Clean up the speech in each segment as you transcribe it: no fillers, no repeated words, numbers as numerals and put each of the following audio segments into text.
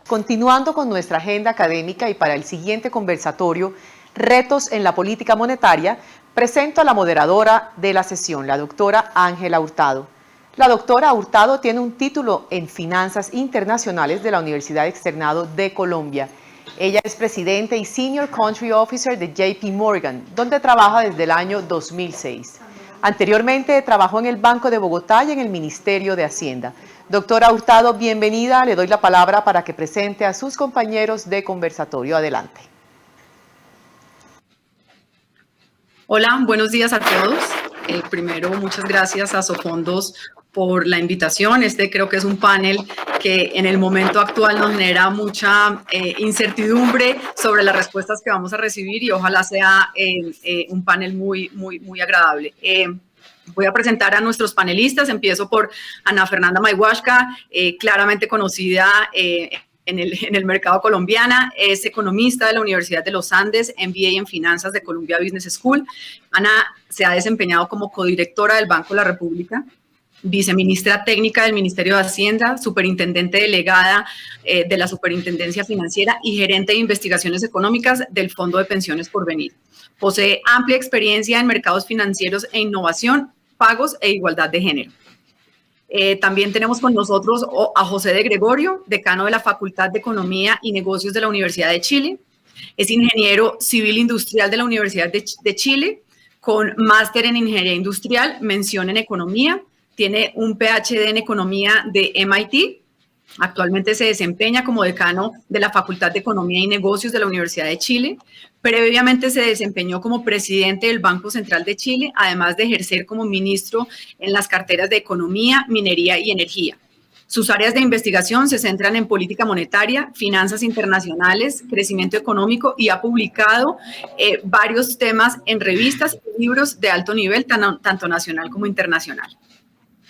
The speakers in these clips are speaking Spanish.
Continuando con nuestra agenda académica y para el siguiente conversatorio, Retos en la Política Monetaria, presento a la moderadora de la sesión, la doctora Ángela Hurtado. La doctora Hurtado tiene un título en Finanzas Internacionales de la Universidad Externado de Colombia. Ella es presidente y Senior Country Officer de JP Morgan, donde trabaja desde el año 2006. Anteriormente trabajó en el Banco de Bogotá y en el Ministerio de Hacienda. Doctora Hurtado, bienvenida. Le doy la palabra para que presente a sus compañeros de conversatorio. Adelante. Hola, buenos días a todos. Primero, muchas gracias a Sofondos por la invitación. Creo que es un panel que en el momento actual nos genera mucha incertidumbre sobre las respuestas que vamos a recibir y ojalá sea un panel muy agradable. Voy a presentar a nuestros panelistas. Empiezo por Ana Fernanda Mayhuashka, claramente conocida en el mercado colombiana. Es economista de la Universidad de los Andes, MBA en Finanzas de Columbia Business School. Ana se ha desempeñado como codirectora del Banco de la República, viceministra técnica del Ministerio de Hacienda, superintendente delegada de la Superintendencia Financiera y gerente de investigaciones económicas del Fondo de Pensiones Porvenir. Posee amplia experiencia en mercados financieros e innovación, pagos e igualdad de género. También tenemos con nosotros a José de Gregorio, decano de la Facultad de Economía y Negocios de la Universidad de Chile. Es ingeniero civil industrial de la Universidad de Chile, con máster en Ingeniería Industrial, mención en Economía. Tiene un PhD en Economía de MIT. Actualmente se desempeña como decano de la Facultad de Economía y Negocios de la Universidad de Chile. Previamente se desempeñó como presidente del Banco Central de Chile, además de ejercer como ministro en las carteras de Economía, Minería y Energía. Sus áreas de investigación se centran en política monetaria, finanzas internacionales, crecimiento económico y ha publicado varios temas en revistas y libros de alto nivel, tanto nacional como internacional.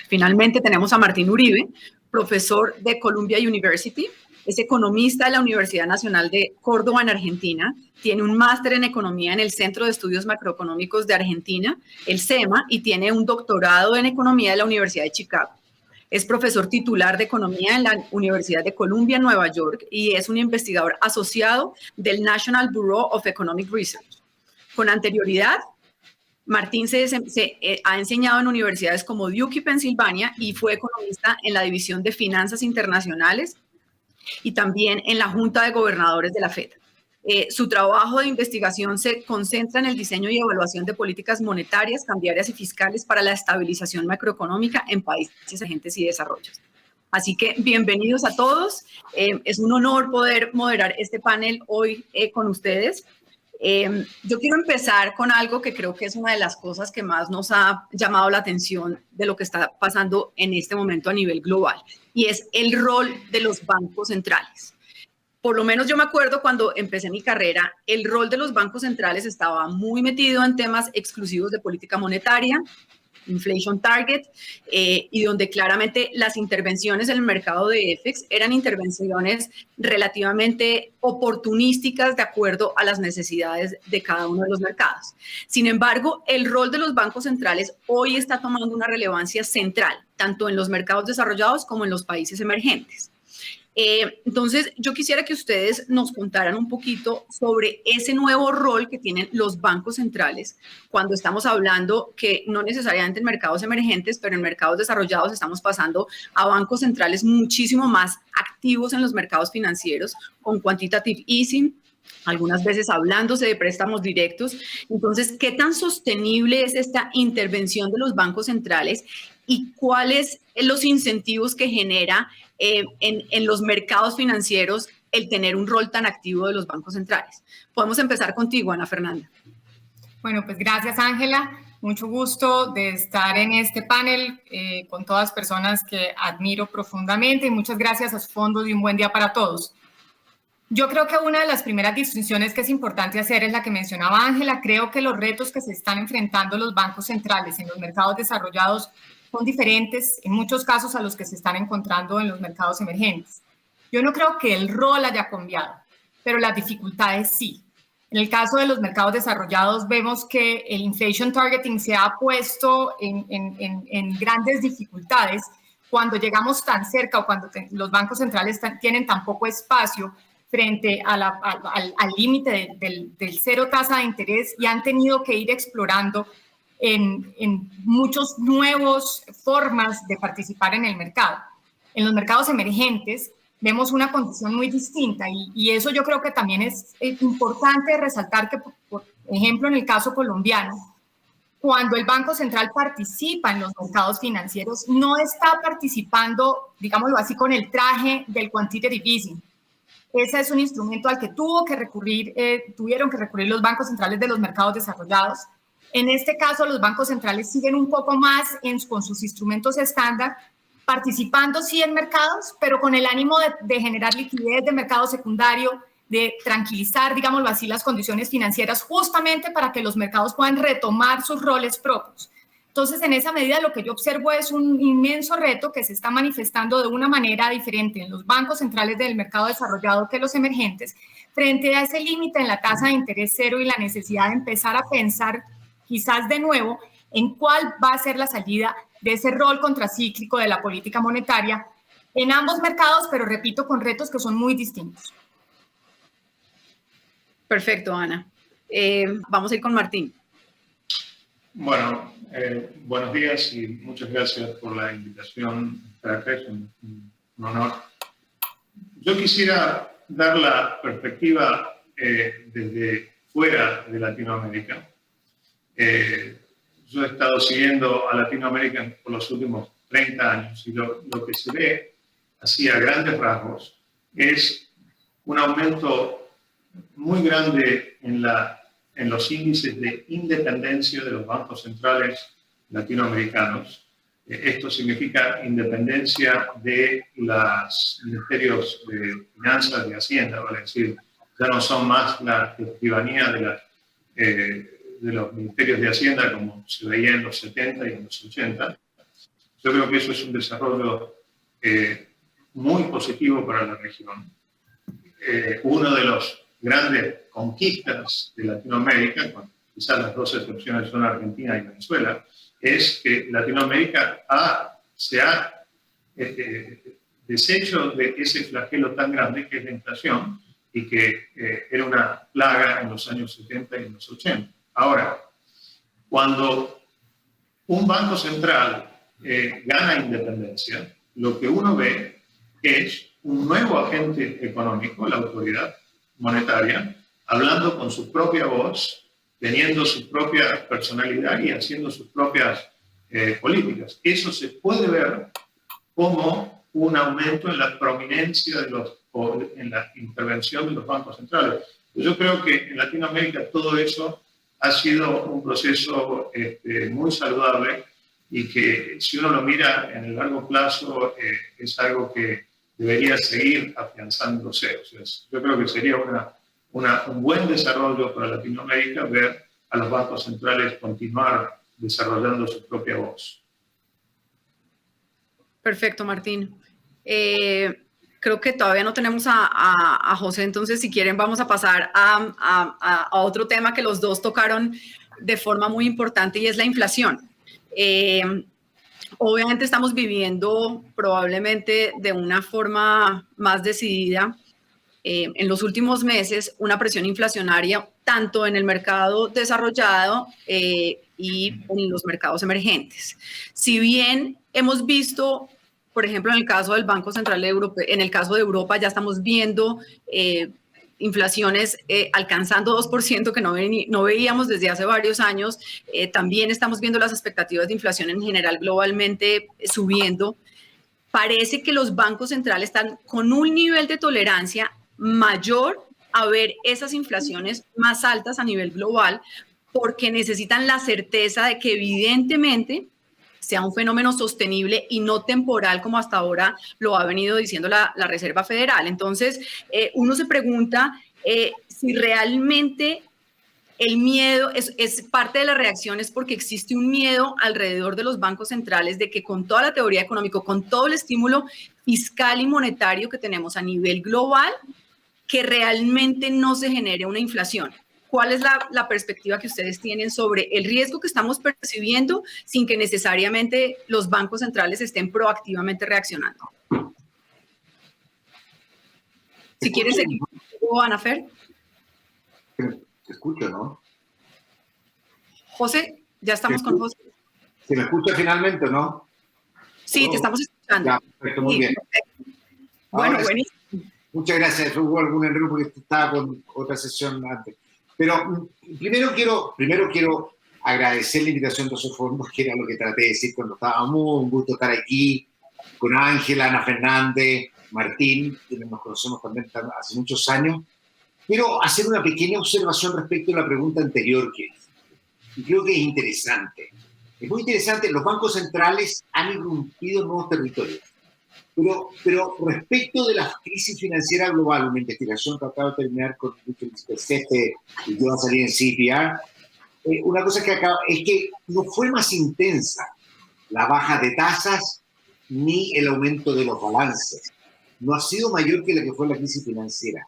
Finalmente tenemos a Martín Uribe, profesor de Columbia University. Es economista de la Universidad Nacional de Córdoba en Argentina. Tiene un máster en economía en el Centro de Estudios Macroeconómicos de Argentina, el CEMA, y tiene un doctorado en economía de la Universidad de Chicago. Es profesor titular de economía en la Universidad de Columbia, Nueva York, y es un investigador asociado del National Bureau of Economic Research. Con anterioridad, Martín ha enseñado en universidades como Duke y Pensilvania y fue economista en la División de Finanzas Internacionales y también en la Junta de Gobernadores de la FED. Su trabajo de investigación se concentra en el diseño y evaluación de políticas monetarias, cambiarias y fiscales para la estabilización macroeconómica en países emergentes y desarrollos. Así que bienvenidos a todos. Es un honor poder moderar este panel hoy con ustedes. Yo quiero empezar con algo que creo que es una de las cosas que más nos ha llamado la atención de lo que está pasando en este momento a nivel global, y es el rol de los bancos centrales. Por lo menos yo me acuerdo cuando empecé mi carrera, el rol de los bancos centrales estaba muy metido en temas exclusivos de política monetaria, inflation target, y donde claramente las intervenciones en el mercado de FX eran intervenciones relativamente oportunísticas de acuerdo a las necesidades de cada uno de los mercados. Sin embargo, el rol de los bancos centrales hoy está tomando una relevancia central, tanto en los mercados desarrollados como en los países emergentes. Entonces, yo quisiera que ustedes nos contaran un poquito sobre ese nuevo rol que tienen los bancos centrales cuando estamos hablando que no necesariamente en mercados emergentes, pero en mercados desarrollados estamos pasando a bancos centrales muchísimo más activos en los mercados financieros con quantitative easing, algunas veces hablándose de préstamos directos. Entonces, ¿qué tan sostenible es esta intervención de los bancos centrales y cuáles son los incentivos que genera en los mercados financieros el tener un rol tan activo de los bancos centrales? Podemos empezar contigo, Ana Fernanda. Bueno, pues gracias, Ángela. Mucho gusto de estar en este panel con todas personas que admiro profundamente, y muchas gracias a Sofondos y un buen día para todos. Yo creo que una de las primeras distinciones que es importante hacer es la que mencionaba Ángela. Creo que los retos que se están enfrentando los bancos centrales en los mercados desarrollados son diferentes en muchos casos a los que se están encontrando en los mercados emergentes. Yo no creo que el rol haya cambiado, pero las dificultades sí. En el caso de los mercados desarrollados vemos que el inflation targeting se ha puesto en grandes dificultades cuando llegamos tan cerca o cuando los bancos centrales tienen tan poco espacio frente al límite del cero tasa de interés y han tenido que ir explorando en muchas nuevas formas de participar en el mercado. En los mercados emergentes vemos una condición muy distinta y eso yo creo que también es importante resaltar que, por ejemplo, en el caso colombiano, cuando el Banco Central participa en los mercados financieros, no está participando, digámoslo así, con el traje del quantitative easing. Ese es un instrumento al que tuvieron que recurrir los bancos centrales de los mercados desarrollados. En este caso, los bancos centrales siguen un poco más con sus instrumentos estándar, participando sí en mercados, pero con el ánimo de generar liquidez de mercado secundario, de tranquilizar, digámoslo así, las condiciones financieras, justamente para que los mercados puedan retomar sus roles propios. Entonces, en esa medida, lo que yo observo es un inmenso reto que se está manifestando de una manera diferente en los bancos centrales del mercado desarrollado que los emergentes, frente a ese límite en la tasa de interés cero y la necesidad de empezar a pensar quizás de nuevo en cuál va a ser la salida de ese rol contracíclico de la política monetaria en ambos mercados, pero repito, con retos que son muy distintos. Perfecto, Ana. Vamos a ir con Martín. Bueno, buenos días y muchas gracias por la invitación. Es un honor. Yo quisiera dar la perspectiva desde fuera de Latinoamérica. Yo he estado siguiendo a Latinoamérica por los últimos 30 años y lo que se ve, así a grandes rasgos, es un aumento muy grande en los índices de independencia de los bancos centrales latinoamericanos. Esto significa independencia de los ministerios de finanzas, de Hacienda, vale decir, ya no son más la escribanía de los ministerios de Hacienda como se veía en los 70 y en los 80. Yo creo que eso es un desarrollo muy positivo para la región. Uno de los grandes conquistas de Latinoamérica, quizás las dos excepciones son Argentina y Venezuela, es que Latinoamérica se ha deshecho de ese flagelo tan grande que es la inflación y que era una plaga en los años 70 y en los 80. Ahora, cuando un banco central gana independencia, lo que uno ve es un nuevo agente económico, la autoridad monetaria, hablando con su propia voz, teniendo su propia personalidad y haciendo sus propias políticas. Eso se puede ver como un aumento en la prominencia en la intervención de los bancos centrales. Yo creo que en Latinoamérica todo eso ha sido un proceso muy saludable y que si uno lo mira en el largo plazo es algo que debería seguir afianzándose. O sea, yo creo que sería un buen desarrollo para Latinoamérica ver a los bancos centrales continuar desarrollando su propia voz. Perfecto, Martín. Creo que todavía no tenemos a José, entonces si quieren vamos a pasar a otro tema que los dos tocaron de forma muy importante y es la inflación. Obviamente estamos viviendo probablemente de una forma más decidida en los últimos meses una presión inflacionaria tanto en el mercado desarrollado y en los mercados emergentes. Si bien hemos visto, por ejemplo, en el caso del Banco Central de Europa, en el caso de Europa ya estamos viendo inflaciones alcanzando 2% que no veíamos desde hace varios años. También estamos viendo las expectativas de inflación en general globalmente subiendo. Parece que los bancos centrales están con un nivel de tolerancia mayor a ver esas inflaciones más altas a nivel global porque necesitan la certeza de que evidentemente sea un fenómeno sostenible y no temporal como hasta ahora lo ha venido diciendo la Reserva Federal. Entonces, uno se pregunta si realmente el miedo es parte de la reacción, es porque existe un miedo alrededor de los bancos centrales de que con toda la teoría económica, con todo el estímulo fiscal y monetario que tenemos a nivel global, que realmente no se genere una inflación. ¿cuál es la perspectiva que ustedes tienen sobre el riesgo que estamos percibiendo sin que necesariamente los bancos centrales estén proactivamente reaccionando? Si quieren seguir, Anafer. Te escucho, ¿no? José, ya estamos con José. ¿Se me escucha finalmente, no? Sí, te estamos escuchando. Ya, perfecto, muy bien. Bueno, Ahora, buenísimo. Muchas gracias. Hubo algún error porque estaba con otra sesión antes. Pero primero quiero agradecer la invitación de Sofondos, que era lo que traté de decir cuando estábamos. Un gusto estar aquí con Ángela, Ana Fernández, Martín, quienes nos conocemos también hace muchos años. Quiero hacer una pequeña observación respecto a la pregunta anterior que hice. Y creo que es interesante. Es muy interesante, los bancos centrales han irrumpido en nuevos territorios. Pero respecto de la crisis financiera global, una investigación que acabo de terminar con el CEFE y yo va a salir en CPR, una cosa que acaba es que no fue más intensa la baja de tasas ni el aumento de los balances. No ha sido mayor que la que fue la crisis financiera.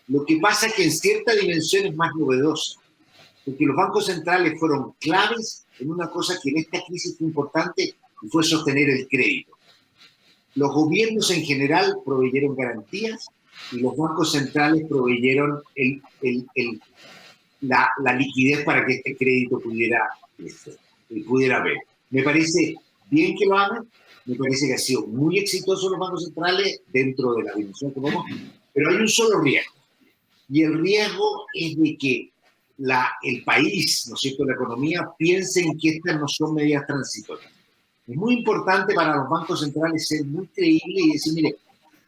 Lo que pasa es que en cierta dimensión es más novedosa, porque los bancos centrales fueron claves en una cosa que en esta crisis fue importante y fue sostener el crédito. Los gobiernos en general proveyeron garantías y los bancos centrales proveyeron la liquidez para que este crédito pudiera haber. Me parece bien que lo hagan, me parece que ha sido muy exitoso los bancos centrales dentro de la dimensión que vamos, pero hay un solo riesgo. Y el riesgo es de que el país, ¿no es cierto?, la economía, piense en que estas no son medidas transitorias. Es muy importante para los bancos centrales ser muy creíbles y decir, mire,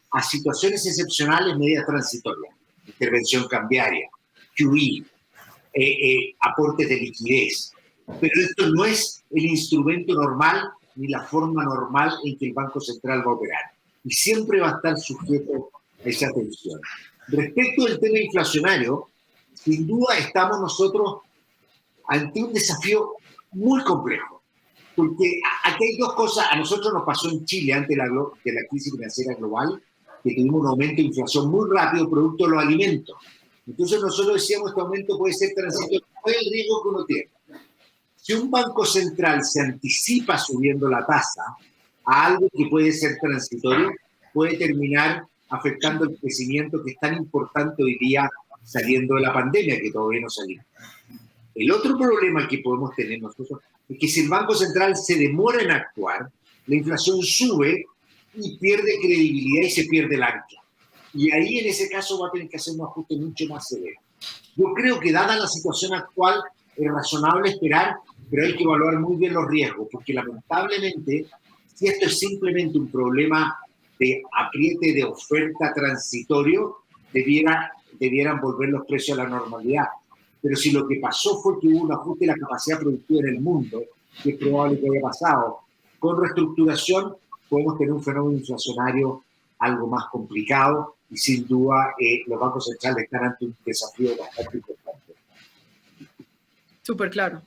a situaciones excepcionales, medidas transitorias, intervención cambiaria, QE, aportes de liquidez. Pero esto no es el instrumento normal ni la forma normal en que el Banco Central va a operar. Y siempre va a estar sujeto a esa tensión. Respecto del tema inflacionario, sin duda estamos nosotros ante un desafío muy complejo. Porque aquí hay dos cosas. A nosotros nos pasó en Chile antes de la crisis financiera global, que tuvimos un aumento de inflación muy rápido producto de los alimentos. Entonces nosotros decíamos este aumento puede ser transitorio. ¿Cuál es el riesgo que uno tiene? Si un banco central se anticipa subiendo la tasa a algo que puede ser transitorio, puede terminar afectando el crecimiento que es tan importante hoy día saliendo de la pandemia, que todavía no salimos. El otro problema que podemos tener nosotros es que si el Banco Central se demora en actuar, la inflación sube y pierde credibilidad y se pierde el ancla. Y ahí en ese caso va a tener que hacer un ajuste mucho más severo. Yo creo que dada la situación actual es razonable esperar, pero hay que evaluar muy bien los riesgos, porque lamentablemente, si esto es simplemente un problema de apriete de oferta transitorio, debieran volver los precios a la normalidad. Pero si lo que pasó fue que hubo un ajuste de la capacidad productiva en el mundo, que es probable que haya pasado, con reestructuración podemos tener un fenómeno inflacionario algo más complicado y sin duda los bancos centrales están ante un desafío bastante importante. Súper claro.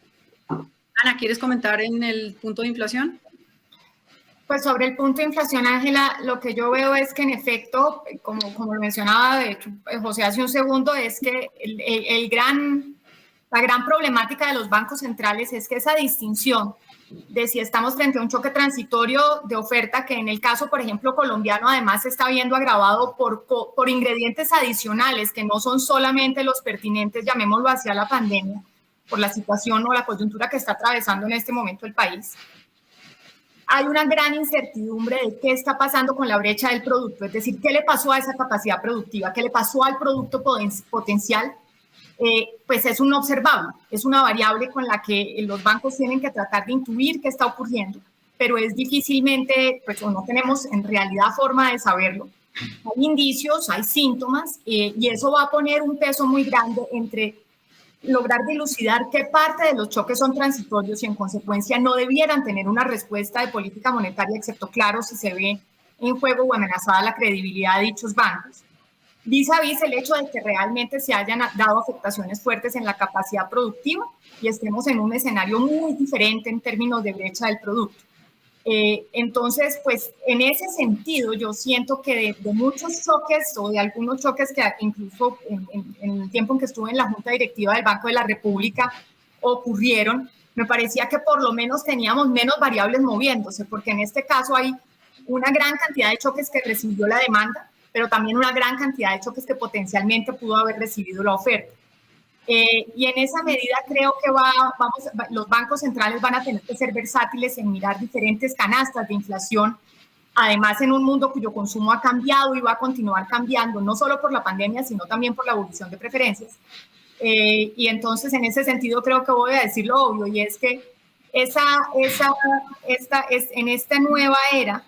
Ana, ¿quieres comentar en el punto de inflación? Pues sobre el punto de inflación, Ángela, lo que yo veo es que en efecto, como lo mencionaba de hecho José hace un segundo, es que la gran problemática de los bancos centrales es que esa distinción de si estamos frente a un choque transitorio de oferta, que en el caso, por ejemplo, colombiano, además se está viendo agravado por ingredientes adicionales que no son solamente los pertinentes, llamémoslo así, a la pandemia, por la situación o la coyuntura que está atravesando en este momento el país. Hay una gran incertidumbre de qué está pasando con la brecha del producto, es decir, qué le pasó a esa capacidad productiva, qué le pasó al producto potencial, pues es un observable, es una variable con la que los bancos tienen que tratar de intuir qué está ocurriendo, pero es difícilmente, pues no tenemos en realidad forma de saberlo. Hay indicios, hay síntomas, y eso va a poner un peso muy grande entre lograr dilucidar qué parte de los choques son transitorios y en consecuencia no debieran tener una respuesta de política monetaria, excepto claro si se ve en juego o amenazada la credibilidad de dichos bancos. Vis a vis el hecho de que realmente se hayan dado afectaciones fuertes en la capacidad productiva y estemos en un escenario muy diferente en términos de brecha del producto. Entonces, pues en ese sentido yo siento que de muchos choques o de algunos choques que incluso en el tiempo en que estuve en la Junta Directiva del Banco de la República ocurrieron, me parecía que por lo menos teníamos menos variables moviéndose, porque en este caso hay una gran cantidad de choques que recibió la demanda, pero también una gran cantidad de choques que potencialmente pudo haber recibido la oferta. Y en esa medida creo que los bancos centrales van a tener que ser versátiles en mirar diferentes canastas de inflación, además en un mundo cuyo consumo ha cambiado y va a continuar cambiando, no solo por la pandemia, sino también por la evolución de preferencias. Y entonces en ese sentido creo que voy a decir lo obvio, y es que en esta nueva era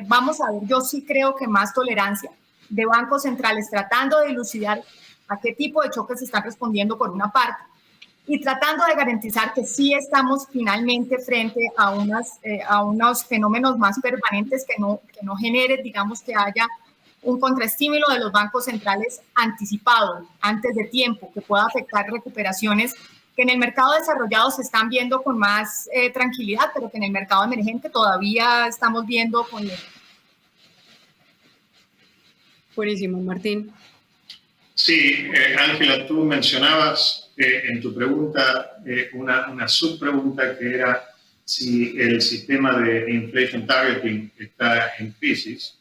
vamos a ver, yo sí creo que más tolerancia de bancos centrales tratando de dilucidar a qué tipo de choques se están respondiendo por una parte y tratando de garantizar que sí estamos finalmente frente a unos fenómenos más permanentes que no generen, digamos, que haya un contraestímulo de los bancos centrales anticipado, antes de tiempo, que pueda afectar recuperaciones que en el mercado desarrollado se están viendo con más tranquilidad, pero que en el mercado emergente todavía estamos viendo con... Buenísimo, Martín. Sí, Ángela, tú mencionabas en tu pregunta una subpregunta que era si el sistema de inflation targeting está en crisis,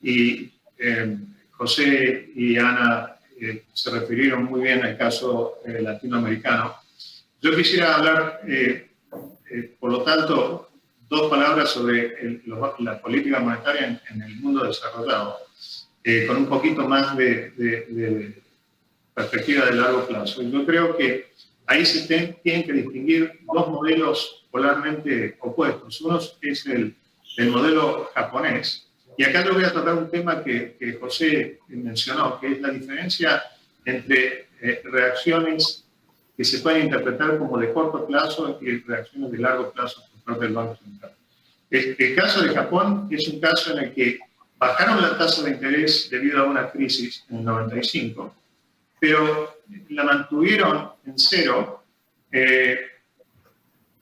y José y Ana se refirieron muy bien al caso latinoamericano. Yo quisiera hablar, por lo tanto, dos palabras sobre la política monetaria en el mundo desarrollado, con un poquito más de perspectiva de largo plazo. Yo creo que ahí se tienen que distinguir dos modelos polarmente opuestos. Uno es el modelo japonés, y acá yo voy a tratar un tema que José mencionó, que es la diferencia entre reacciones que se pueden interpretar como de corto plazo y reacciones de largo plazo por parte del Banco Central. El caso de Japón es un caso en el que bajaron la tasa de interés debido a una crisis en el 95, pero la mantuvieron en cero,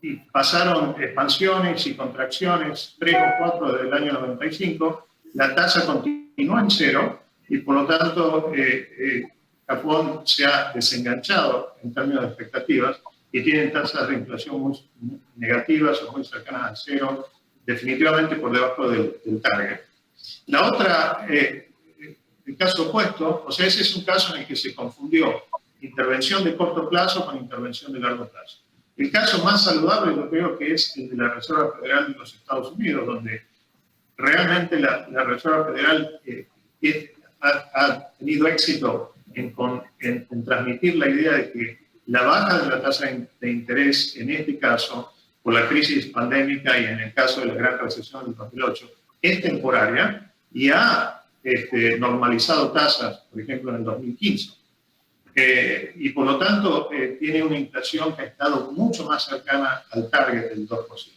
y pasaron expansiones y contracciones 3 o 4 desde el año 95, la tasa continuó en cero y por lo tanto Japón se ha desenganchado en términos de expectativas y tienen tasas de inflación muy negativas o muy cercanas al cero, definitivamente por debajo del target. La otra, el caso opuesto, o sea, ese es un caso en el que se confundió intervención de corto plazo con intervención de largo plazo. El caso más saludable yo creo que es el de la Reserva Federal de los Estados Unidos, donde realmente la Reserva Federal ha tenido éxito en transmitir la idea de que la baja de la tasa de interés, en este caso, por la crisis pandémica y en el caso de la gran recesión del 2008, es temporaria y ha normalizado tasas, por ejemplo, en el 2015. Y por lo tanto tiene una inflación que ha estado mucho más cercana al target del 2%.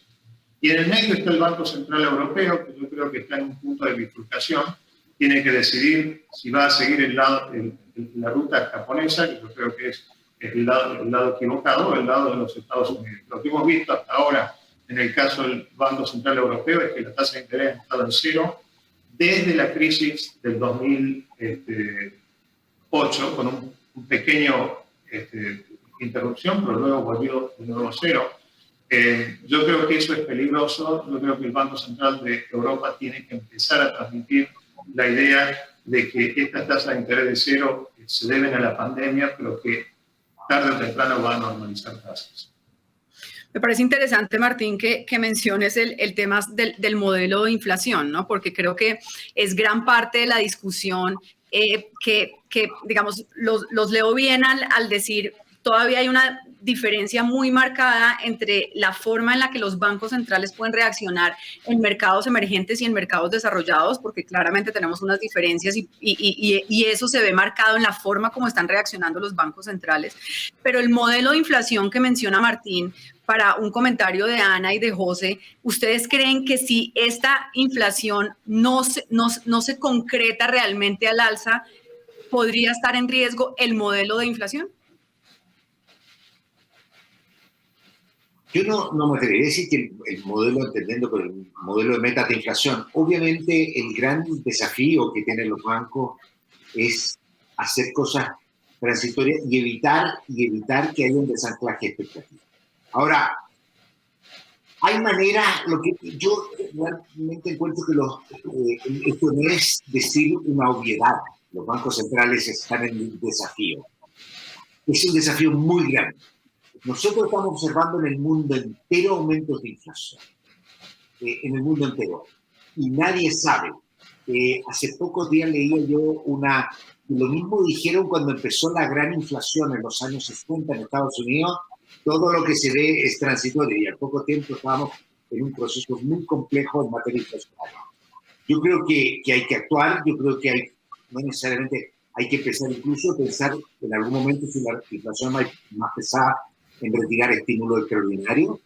Y en el medio está el Banco Central Europeo, que yo creo que está en un punto de bifurcación, tiene que decidir si va a seguir la ruta japonesa, que yo creo que es el lado equivocado, o el lado de los Estados Unidos. Lo que hemos visto hasta ahora en el caso del Banco Central Europeo es que la tasa de interés ha estado en cero desde la crisis del 2008, con un pequeño interrupción, pero luego volvió de nuevo a cero. Yo creo que eso es peligroso. Yo creo que el Banco Central de Europa tiene que empezar a transmitir la idea de que estas tasas de interés de cero se deben a la pandemia, pero que tarde o temprano van a normalizar tasas. Me parece interesante, Martín, que menciones el tema del modelo de inflación, ¿no? Porque creo que es gran parte de la discusión que digamos, los leo bien al decir, todavía hay una diferencia muy marcada entre la forma en la que los bancos centrales pueden reaccionar en mercados emergentes y en mercados desarrollados, porque claramente tenemos unas diferencias y eso se ve marcado en la forma como están reaccionando los bancos centrales. Pero el modelo de inflación que menciona Martín, para un comentario de Ana y de José, ¿ustedes creen que si esta inflación no se concreta realmente al alza, podría estar en riesgo el modelo de inflación? Yo no me atrevería a decir que el modelo, entendiendo por el modelo de metas de inflación, obviamente el gran desafío que tienen los bancos es hacer cosas transitorias y evitar que haya un desanclaje expectativo. Ahora, hay maneras, lo que yo realmente encuentro que esto no es decir una obviedad. Los bancos centrales están en un desafío. Es un desafío muy grande. Nosotros estamos observando en el mundo entero aumentos de inflación. En el mundo entero. Y nadie sabe. Hace pocos días leía yo lo mismo dijeron cuando empezó la gran inflación en los años 60 en Estados Unidos. Todo lo que se ve es transitorio y al poco tiempo estábamos en un proceso muy complejo en materia inflacionaria. Yo creo que hay que actuar, yo creo que no necesariamente hay que empezar incluso a pensar en algún momento si la inflación más pesada en retirar estímulo extraordinario,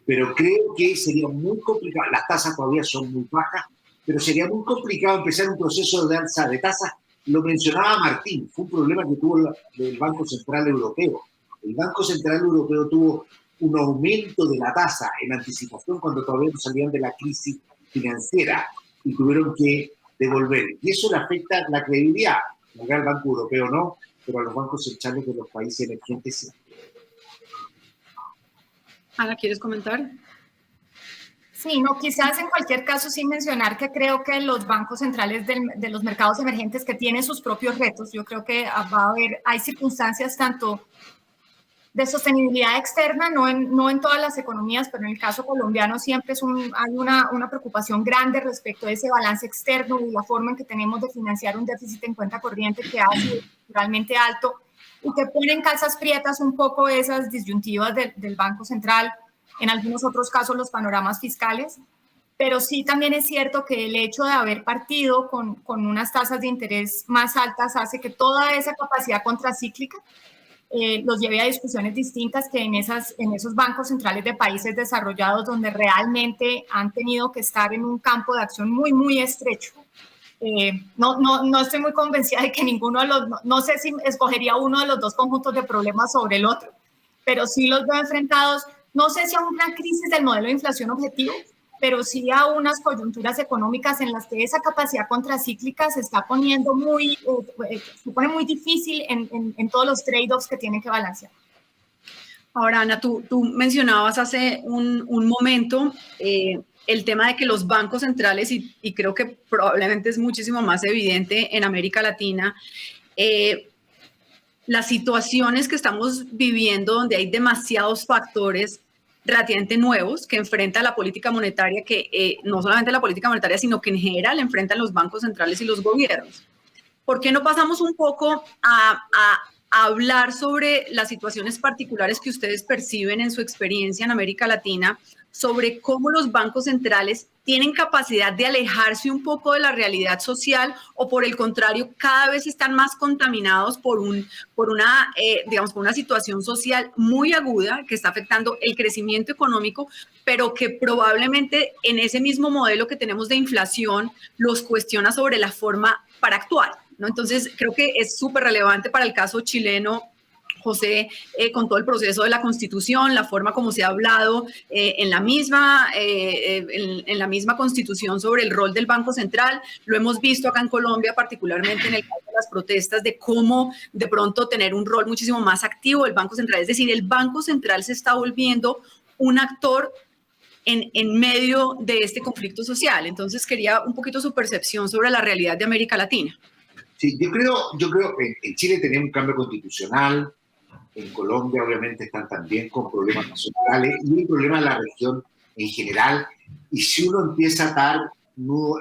pero creo que sería muy complicado, las tasas todavía son muy bajas, pero sería muy complicado empezar un proceso de alza de tasas. Lo mencionaba Martín, fue un problema que tuvo el Banco Central Europeo. El Banco Central Europeo tuvo un aumento de la tasa en anticipación cuando todavía no salían de la crisis financiera y tuvieron que devolver. Y eso le afecta la credibilidad. Al Banco Europeo no, pero a los bancos centrales de los países emergentes sí. Ana, ¿quieres comentar? Sí, no, quizás en cualquier caso sí mencionar que creo que los bancos centrales de los mercados emergentes que tienen sus propios retos, yo creo que hay circunstancias tanto de sostenibilidad externa, no en todas las economías, pero en el caso colombiano siempre hay una preocupación grande respecto a ese balance externo y la forma en que tenemos de financiar un déficit en cuenta corriente que ha sido realmente alto y que pone en calzas prietas un poco esas disyuntivas del Banco Central, en algunos otros casos los panoramas fiscales, pero sí también es cierto que el hecho de haber partido con unas tasas de interés más altas hace que toda esa capacidad contracíclica los lleve a discusiones distintas que en esos bancos centrales de países desarrollados donde realmente han tenido que estar en un campo de acción muy, muy estrecho. No estoy muy convencida de que ninguno de los, no sé si escogería uno de los dos conjuntos de problemas sobre el otro, pero sí los veo enfrentados, no sé si a una crisis del modelo de inflación objetivo, pero sí a unas coyunturas económicas en las que esa capacidad contracíclica se está poniendo se pone muy difícil en todos los trade-offs que tienen que balancear. Ahora, Ana, tú mencionabas hace un momento el tema de que los bancos centrales, y creo que probablemente es muchísimo más evidente en América Latina, las situaciones que estamos viviendo donde hay demasiados factores relativamente nuevos que enfrenta la política monetaria, que no solamente la política monetaria, sino que en general enfrentan los bancos centrales y los gobiernos. ¿Por qué no pasamos un poco a hablar sobre las situaciones particulares que ustedes perciben en su experiencia en América Latina, sobre cómo los bancos centrales tienen capacidad de alejarse un poco de la realidad social o por el contrario, cada vez están más contaminados por una situación social muy aguda que está afectando el crecimiento económico, pero que probablemente en ese mismo modelo que tenemos de inflación los cuestiona sobre la forma para actuar, ¿no? Entonces, creo que es súper relevante para el caso chileno, José, con todo el proceso de la Constitución, la forma como se ha hablado en la misma Constitución sobre el rol del Banco Central. Lo hemos visto acá en Colombia, particularmente en el caso de las protestas, de cómo de pronto tener un rol muchísimo más activo del Banco Central. Es decir, el Banco Central se está volviendo un actor en medio de este conflicto social. Entonces, quería un poquito su percepción sobre la realidad de América Latina. Sí, yo creo que en Chile tenemos un cambio constitucional. En Colombia, obviamente, están también con problemas nacionales y un problema en la región en general. Y si uno empieza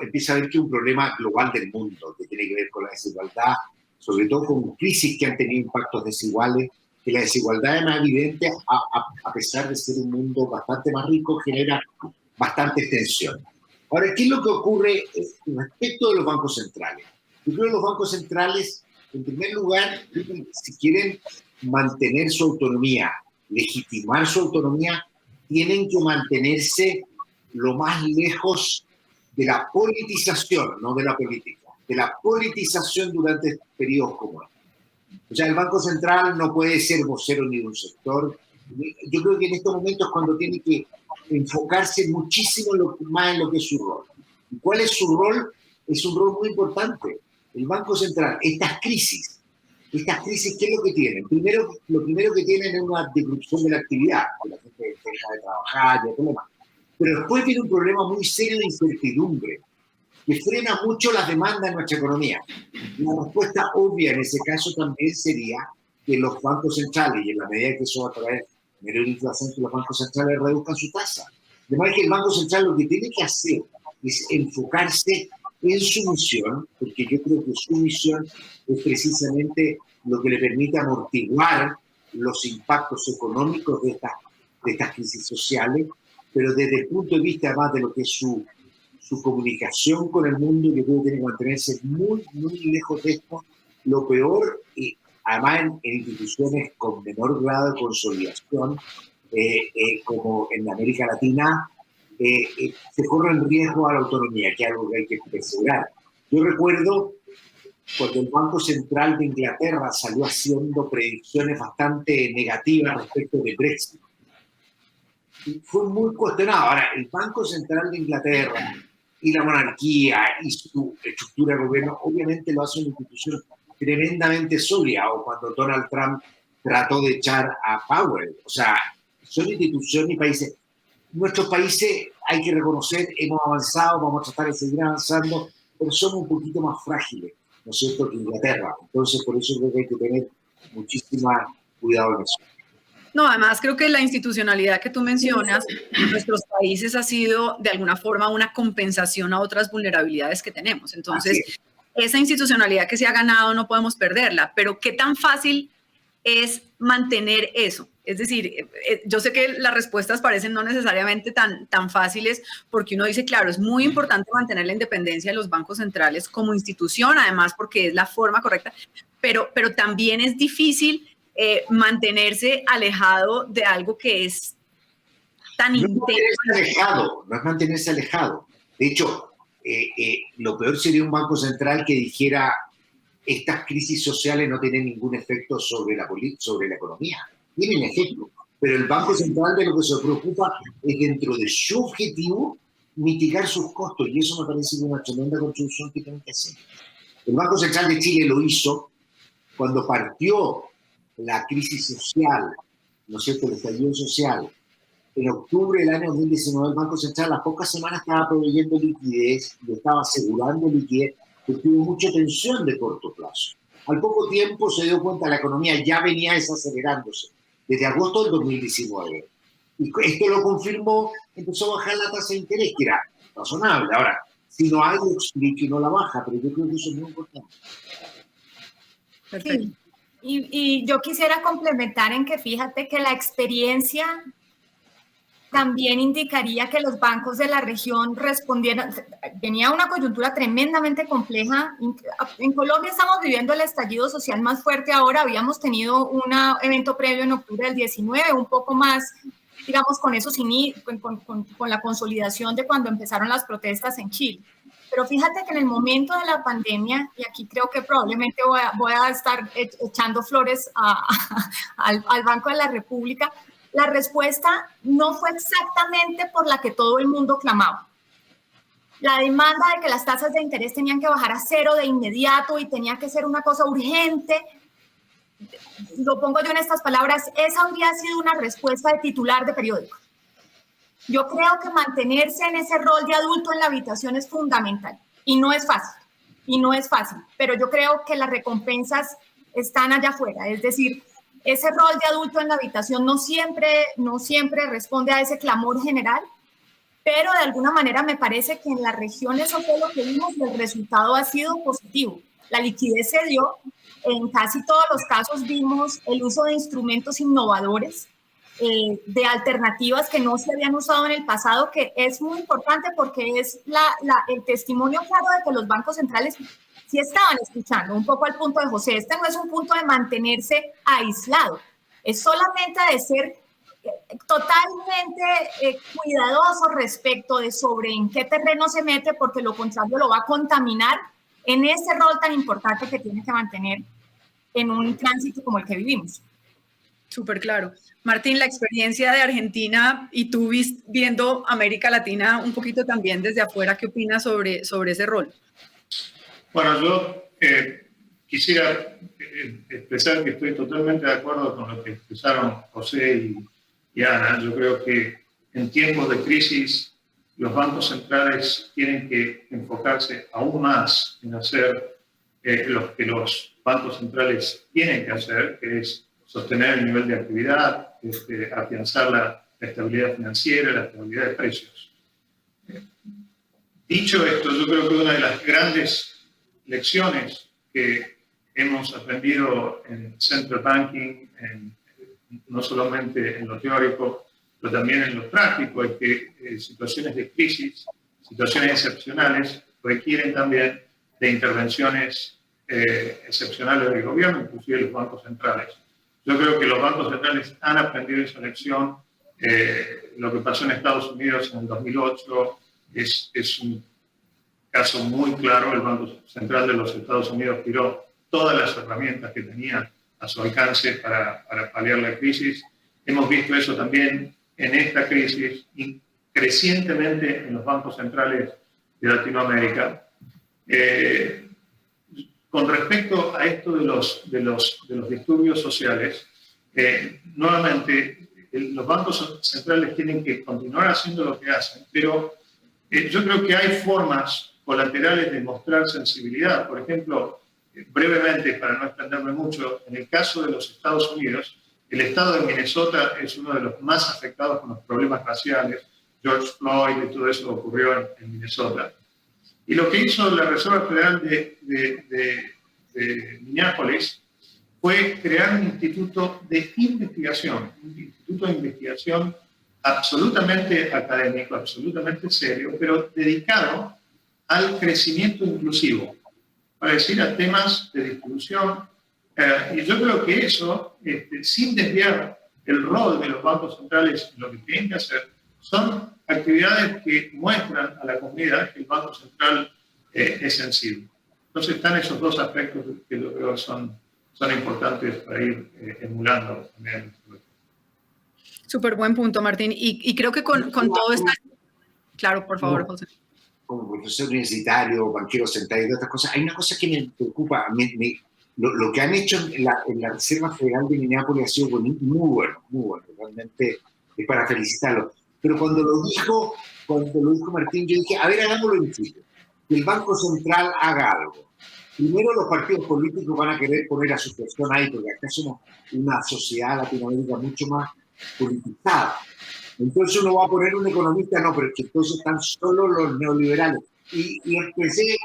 empieza a ver que es un problema global del mundo, que tiene que ver con la desigualdad, sobre todo con crisis que han tenido impactos desiguales, que la desigualdad es más evidente, a pesar de ser un mundo bastante más rico, genera bastante tensión. Ahora, ¿qué es lo que ocurre respecto de los bancos centrales? Yo creo que los bancos centrales, en primer lugar, si quieren mantener su autonomía, legitimar su autonomía, tienen que mantenerse lo más lejos de la politización, no de la política, de la politización durante periodos como este. O sea, el Banco Central no puede ser vocero ni de un sector, Yo creo que en estos momentos es cuando tiene que enfocarse muchísimo más en lo que es su rol. ¿Y cuál es su rol? Es un rol muy importante. El Banco Central, estas crisis, ¿qué es lo que tienen? Lo primero que tienen es una disrupción de la actividad, que la gente deja de trabajar, y todo lo demás. Pero después viene un problema muy serio de incertidumbre, que frena mucho las demandas en nuestra economía. La respuesta obvia en ese caso también sería que los bancos centrales, y en la medida que eso va a traer menor inflación, que los bancos centrales reduzcan su tasa. De manera que el Banco Central lo que tiene que hacer es enfocarse en su misión, porque yo creo que su misión es precisamente lo que le permite amortiguar los impactos económicos de estas crisis sociales, pero desde el punto de vista además de lo que es su comunicación con el mundo, yo creo que tiene que mantenerse muy, muy lejos de esto. Lo peor, y además en instituciones con menor grado de consolidación, como en América Latina, se corre el riesgo a la autonomía, que es algo que hay que asegurar. Yo recuerdo cuando el Banco Central de Inglaterra salió haciendo predicciones bastante negativas respecto de Brexit. Y fue muy cuestionado. Ahora, el Banco Central de Inglaterra y la monarquía y su estructura de gobierno obviamente lo hace una institución tremendamente sólida, o cuando Donald Trump trató de echar a Powell. O sea, son instituciones y países. Nuestros países, hay que reconocer, hemos avanzado, vamos a tratar de seguir avanzando, pero somos un poquito más frágiles, ¿no es cierto?, que Inglaterra. Entonces, por eso creo que hay que tener muchísimo cuidado en eso. No, además creo que la institucionalidad que tú mencionas en nuestros países ha sido de alguna forma una compensación a otras vulnerabilidades que tenemos. Entonces, esa institucionalidad que se ha ganado no podemos perderla, pero ¿qué tan fácil es mantener eso? Es decir, yo sé que las respuestas parecen no necesariamente tan fáciles, porque uno dice, claro, es muy importante mantener la independencia de los bancos centrales como institución, además porque es la forma correcta, pero también es difícil mantenerse alejado de algo que es tan intenso. No es mantenerse alejado. De hecho, lo peor sería un banco central que dijera estas crisis sociales no tienen ningún efecto sobre la economía. Tienen efecto, pero el Banco Central de lo que se preocupa es, dentro de su objetivo, mitigar sus costos, y eso me parece una tremenda contribución que tienen que hacer. El Banco Central de Chile lo hizo cuando partió la crisis social, ¿no es cierto?, el estallido social. En octubre del año 2019, el Banco Central a las pocas semanas estaba proveyendo liquidez, y estaba asegurando liquidez, que tuvo mucha tensión de corto plazo. Al poco tiempo se dio cuenta que la economía ya venía desacelerándose, desde agosto del 2019. Y esto lo confirmó, empezó a bajar la tasa de interés, que era razonable. Ahora, si no hay, lo explica y no la baja, pero yo creo que eso es muy importante. Perfecto. Sí. Y yo quisiera complementar en que fíjate que la experiencia también indicaría que los bancos de la región respondieron. Tenía una coyuntura tremendamente compleja. En Colombia estamos viviendo el estallido social más fuerte ahora. Habíamos tenido un evento previo en octubre del 19, un poco más, digamos, con la consolidación de cuando empezaron las protestas en Chile. Pero fíjate que en el momento de la pandemia, y aquí creo que probablemente voy a estar echando flores al Banco de la República, la respuesta no fue exactamente por la que todo el mundo clamaba. La demanda de que las tasas de interés tenían que bajar a cero de inmediato y tenía que ser una cosa urgente, lo pongo yo en estas palabras, esa habría sido una respuesta de titular de periódico. Yo creo que mantenerse en ese rol de adulto en la habitación es fundamental y no es fácil, pero yo creo que las recompensas están allá afuera, es decir, ese rol de adulto en la habitación no siempre responde a ese clamor general, pero de alguna manera me parece que en la región eso fue lo que vimos y el resultado ha sido positivo. La liquidez se dio, en casi todos los casos vimos el uso de instrumentos innovadores, de alternativas que no se habían usado en el pasado, que es muy importante porque es el testimonio claro de que los bancos centrales sí estaban escuchando, un poco al punto de José. Este no es un punto de mantenerse aislado, es solamente de ser totalmente cuidadoso respecto de sobre en qué terreno se mete, porque lo contrario lo va a contaminar en ese rol tan importante que tiene que mantener en un tránsito como el que vivimos. Súper claro. Martín, la experiencia de Argentina y tú viendo América Latina un poquito también desde afuera, ¿qué opinas sobre ese rol? Bueno, yo quisiera expresar que estoy totalmente de acuerdo con lo que expresaron José y Ana. Yo creo que en tiempos de crisis los bancos centrales tienen que enfocarse aún más en hacer lo que los bancos centrales tienen que hacer, que es sostener el nivel de actividad, afianzar la estabilidad financiera, la estabilidad de precios. Dicho esto, yo creo que una de las grandes lecciones que hemos aprendido en Central Banking, no solamente en lo teórico, pero también en lo práctico, es que situaciones de crisis, situaciones excepcionales, requieren también de intervenciones excepcionales del gobierno, inclusive los bancos centrales. Yo creo que los bancos centrales han aprendido esa lección. Lo que pasó en Estados Unidos en el 2008 es un caso muy claro. El Banco Central de los Estados Unidos tiró todas las herramientas que tenía a su alcance para paliar la crisis. Hemos visto eso también en esta crisis y crecientemente en los bancos centrales de Latinoamérica. Con respecto a esto de los disturbios sociales, nuevamente los bancos centrales tienen que continuar haciendo lo que hacen, pero yo creo que hay formas colaterales de mostrar sensibilidad. Por ejemplo, brevemente, para no extenderme mucho, en el caso de los Estados Unidos, el estado de Minnesota es uno de los más afectados con los problemas raciales. George Floyd y todo eso ocurrió en Minnesota. Y lo que hizo la Reserva Federal de Minneapolis fue crear un instituto de investigación, absolutamente académico, absolutamente serio, pero dedicado al crecimiento inclusivo, para decir, a temas de distribución. Y yo creo que eso, sin desviar el rol de los bancos centrales en lo que tienen que hacer, son actividades que muestran a la comunidad que el Banco Central es sensible. Entonces están esos dos aspectos que yo creo son importantes para ir emulando también. Súper buen punto, Martín. Y creo que con todo esto... Claro, por favor, José. Como profesor universitario, banquero central y otras cosas, hay una cosa que me preocupa. Lo que han hecho en la Reserva Federal de Minneapolis ha sido muy bueno, realmente es para felicitarlo. Pero cuando lo dijo Martín, yo dije, a ver, hagámoslo en Chile. Que el Banco Central haga algo. Primero, los partidos políticos van a querer poner a su persona ahí, porque acá somos una sociedad latinoamericana mucho más politizada. Entonces uno va a poner un economista, no, pero es que entonces están solo los neoliberales. Y empecé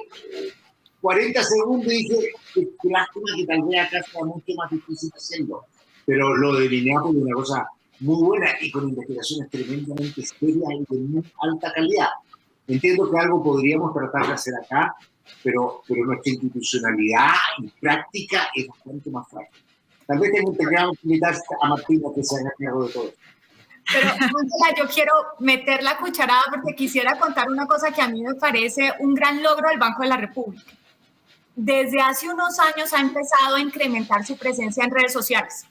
40 segundos y dije, qué lástima que tal vez acá sea mucho más difícil hacerlo. Pero lo de Minneapolis es una cosa muy buena y con investigaciones tremendamente serias y de muy alta calidad. Entiendo que algo podríamos tratar de hacer acá, pero nuestra institucionalidad y práctica es bastante más frágil. Tal vez tengamos que invitar a Martina que se haga cargo de todo esto. Pero, Ángela, yo quiero meter la cucharada porque quisiera contar una cosa que a mí me parece un gran logro del Banco de la República. Desde hace unos años ha empezado a incrementar su presencia en redes sociales.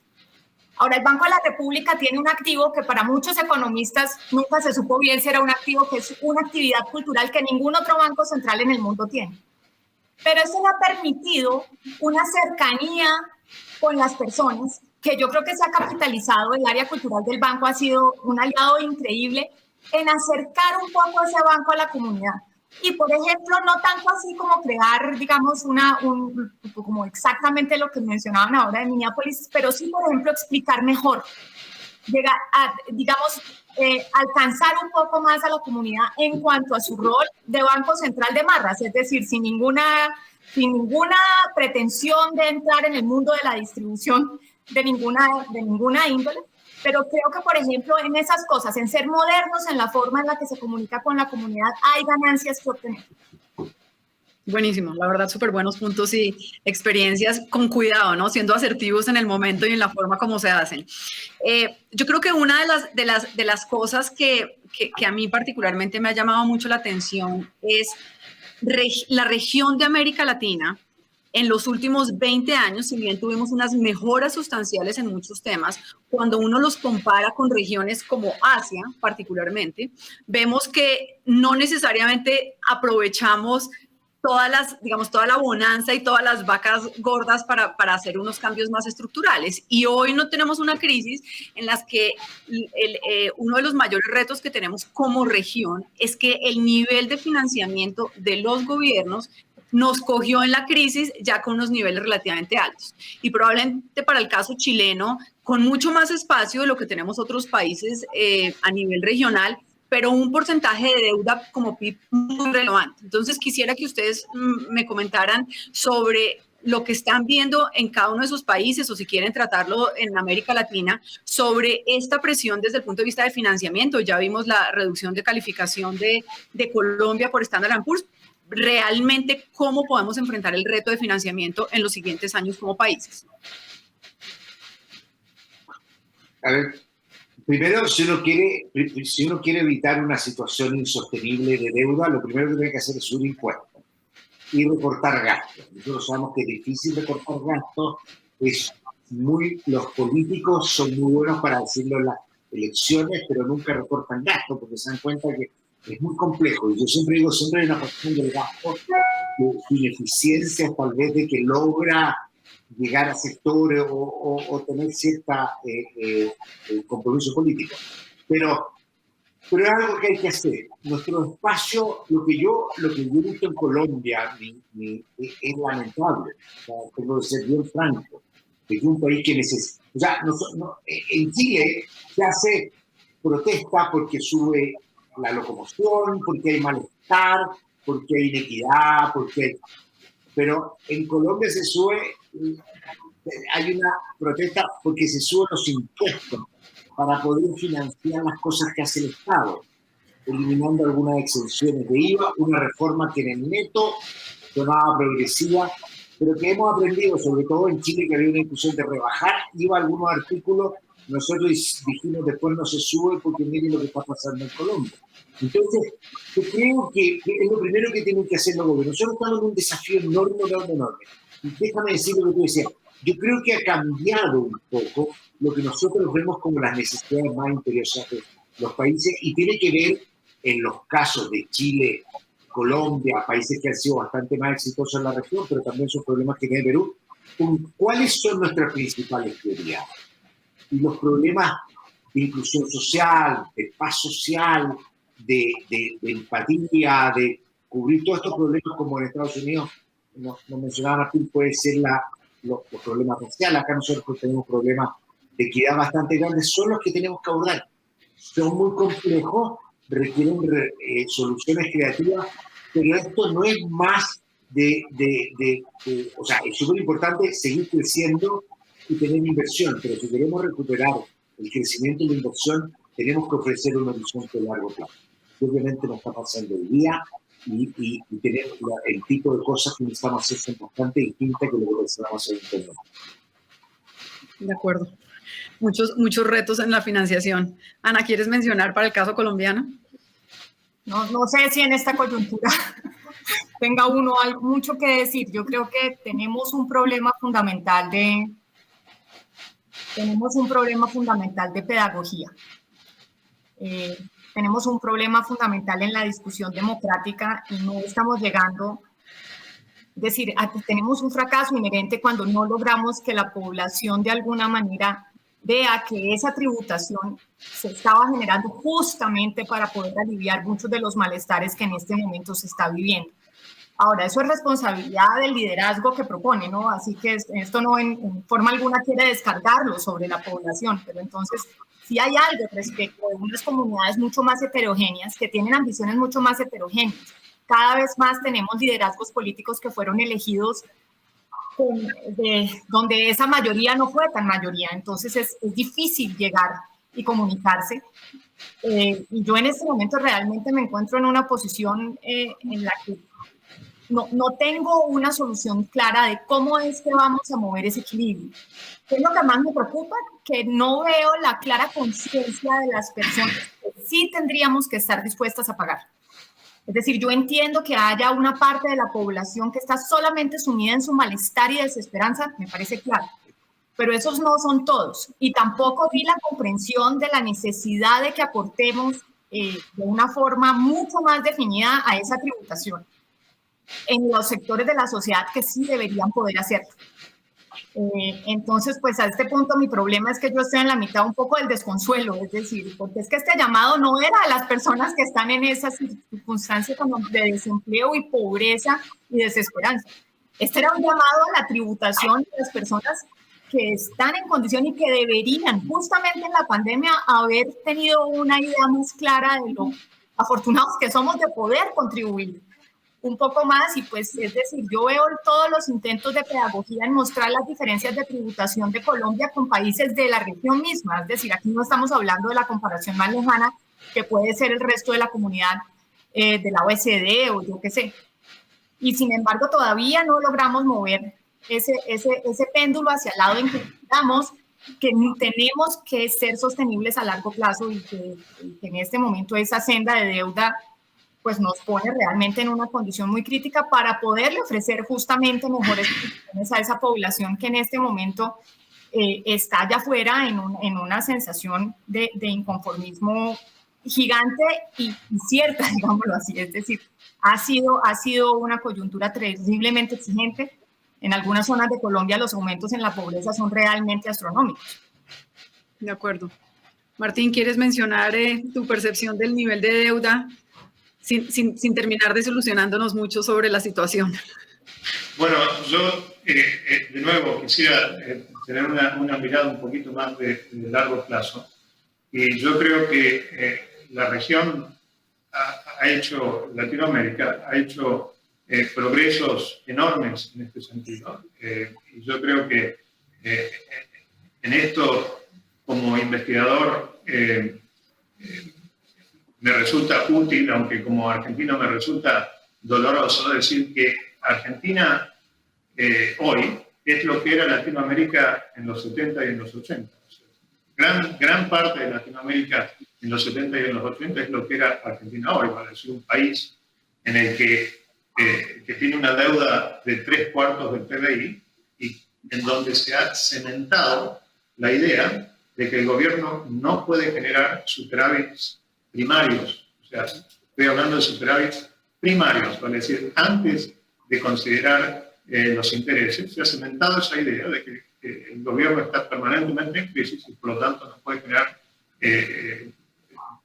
Ahora, el Banco de la República tiene un activo que para muchos economistas nunca se supo bien si era un activo, que es una actividad cultural que ningún otro banco central en el mundo tiene. Pero eso le ha permitido una cercanía con las personas que yo creo que se ha capitalizado. El área cultural del banco ha sido un aliado increíble en acercar un poco ese banco a la comunidad. Y, por ejemplo, no tanto así como crear, digamos, como exactamente lo que mencionaban ahora de Minneapolis, pero sí, por ejemplo, explicar mejor, llegar a, digamos, alcanzar un poco más a la comunidad en cuanto a su rol de Banco Central de Marras, es decir, sin ninguna pretensión de entrar en el mundo de la distribución de ninguna índole. Pero creo que, por ejemplo, en esas cosas, en ser modernos en la forma en la que se comunica con la comunidad, hay ganancias que obtener. Buenísimo, la verdad, súper buenos puntos y experiencias con cuidado, ¿no? Siendo asertivos en el momento y en la forma como se hacen. Yo creo que una de las cosas que a mí particularmente me ha llamado mucho la atención es la región de América Latina en los últimos 20 años, si bien tuvimos unas mejoras sustanciales en muchos temas, cuando uno los compara con regiones como Asia, particularmente, vemos que no necesariamente aprovechamos toda la bonanza y todas las vacas gordas para hacer unos cambios más estructurales. Y hoy no tenemos una crisis en las que uno de los mayores retos que tenemos como región es que el nivel de financiamiento de los gobiernos nos cogió en la crisis ya con unos niveles relativamente altos. Y probablemente para el caso chileno, con mucho más espacio de lo que tenemos otros países a nivel regional, pero un porcentaje de deuda como PIB muy relevante. Entonces, quisiera que ustedes me comentaran sobre lo que están viendo en cada uno de esos países, o si quieren tratarlo en América Latina, sobre esta presión desde el punto de vista de financiamiento. Ya vimos la reducción de calificación de Colombia por Standard & Poor's. Realmente, ¿cómo podemos enfrentar el reto de financiamiento en los siguientes años como países? A ver, primero, si uno quiere evitar una situación insostenible de deuda, lo primero que tiene que hacer es subir impuestos y recortar gastos. Nosotros sabemos que es difícil recortar gastos, los políticos son muy buenos para decirlo en las elecciones, pero nunca recortan gastos porque se dan cuenta que es muy complejo. Y yo siempre digo, siempre hay una cuestión del gasto, de su ineficiencia, tal vez de que logra llegar a sectores o tener cierta compromiso político. Pero es algo que hay que hacer. Nuestro espacio, lo que yo he visto en Colombia es lamentable. O sea, tengo que ser bien franco. Es un país que necesita... O sea, en Chile se hace protesta porque sube la locomoción, porque hay malestar, porque hay inequidad, pero en Colombia hay una protesta porque se suben los impuestos para poder financiar las cosas que hace el Estado, eliminando algunas exenciones de IVA, una reforma que en el neto sonaba progresiva, pero que hemos aprendido, sobre todo en Chile, que había una discusión de rebajar IVA a algunos artículos. Nosotros dijimos después no se sube porque miren lo que está pasando en Colombia. Entonces, yo creo que es lo primero que tienen que hacer los gobiernos. Nosotros estamos en un desafío enorme. Y déjame decir lo que tú decías. Yo creo que ha cambiado un poco lo que nosotros vemos como las necesidades más imperiosas de los países, y tiene que ver en los casos de Chile, Colombia, países que han sido bastante más exitosos en la región, pero también son problemas que tiene Perú, con cuáles son nuestras principales prioridades. Y los problemas de inclusión social, de paz social, de empatía, de cubrir todos estos problemas, como en Estados Unidos nos mencionaba Martín, puede ser los problemas raciales. Acá nosotros tenemos problemas de equidad bastante grandes, son los que tenemos que abordar. Son muy complejos, requieren soluciones creativas, pero esto no es más o sea, es súper importante seguir creciendo y tener inversión, pero si queremos recuperar el crecimiento y la inversión, tenemos que ofrecer un horizonte de largo plazo. Obviamente no está pasando el día y tener el tipo de cosas que necesitamos hacer son bastante distintas que lo que necesitamos hacer en Colombia. De acuerdo. Muchos retos en la financiación. Ana, ¿quieres mencionar para el caso colombiano? No sé si en esta coyuntura tenga uno mucho que decir. Yo creo que tenemos un problema fundamental de pedagogía. Tenemos un problema fundamental en la discusión democrática y no estamos llegando. Es decir, tenemos un fracaso inherente cuando no logramos que la población de alguna manera vea que esa tributación se estaba generando justamente para poder aliviar muchos de los malestares que en este momento se está viviendo. Ahora, eso es responsabilidad del liderazgo que propone, ¿no? Así que esto no en forma alguna quiere descargarlo sobre la población, pero entonces sí hay algo respecto de unas comunidades mucho más heterogéneas, que tienen ambiciones mucho más heterogéneas. Cada vez más tenemos liderazgos políticos que fueron elegidos donde esa mayoría no fue tan mayoría, entonces es difícil llegar y comunicarse. Y yo en este momento realmente me encuentro en una posición en la que no tengo una solución clara de cómo es que vamos a mover ese equilibrio. ¿Qué es lo que más me preocupa? Que no veo la clara conciencia de las personas que sí tendríamos que estar dispuestas a pagar. Es decir, yo entiendo que haya una parte de la población que está solamente sumida en su malestar y desesperanza, me parece claro, pero esos no son todos. Y tampoco vi la comprensión de la necesidad de que aportemos de una forma mucho más definida a esa tributación en los sectores de la sociedad que sí deberían poder hacerlo. Entonces, pues a este punto mi problema es que yo estoy en la mitad un poco del desconsuelo, es decir, porque es que este llamado no era a las personas que están en esas circunstancias de desempleo y pobreza y desesperanza. Este era un llamado a la tributación de las personas que están en condición y que deberían, justamente en la pandemia, haber tenido una idea más clara de lo afortunados que somos de poder contribuir un poco más. Y pues, es decir, yo veo todos los intentos de pedagogía en mostrar las diferencias de tributación de Colombia con países de la región misma, es decir, aquí no estamos hablando de la comparación más lejana que puede ser el resto de la comunidad de la OECD o yo qué sé. Y sin embargo, todavía no logramos mover ese péndulo hacia el lado en que digamos que tenemos que ser sostenibles a largo plazo y que en este momento esa senda de deuda pues nos pone realmente en una condición muy crítica para poderle ofrecer justamente mejores condiciones a esa población que en este momento está allá afuera en una sensación de inconformismo gigante y cierta, digámoslo así. Es decir, ha sido una coyuntura terriblemente exigente. En algunas zonas de Colombia los aumentos en la pobreza son realmente astronómicos. De acuerdo. Martín, ¿quieres mencionar tu percepción del nivel de deuda sin terminar desilusionándonos mucho sobre la situación? Bueno, yo de nuevo quisiera tener una mirada un poquito más de largo plazo. Y yo creo que la región ha hecho, Latinoamérica ha hecho progresos enormes en este sentido. Y yo creo que en esto, como investigador, me resulta útil, aunque como argentino me resulta doloroso decir que Argentina hoy es lo que era Latinoamérica en los 70 y en los 80. O sea, gran parte de Latinoamérica en los 70 y en los 80 es lo que era Argentina hoy, para decir un país en el que tiene una deuda de 3/4 del PBI y en donde se ha cementado la idea de que el gobierno no puede generar superávits primarios. O sea, estoy hablando de superávits primarios, vale decir, antes de considerar los intereses, se ha cementado esa idea de que el gobierno está permanentemente en crisis y por lo tanto no puede generar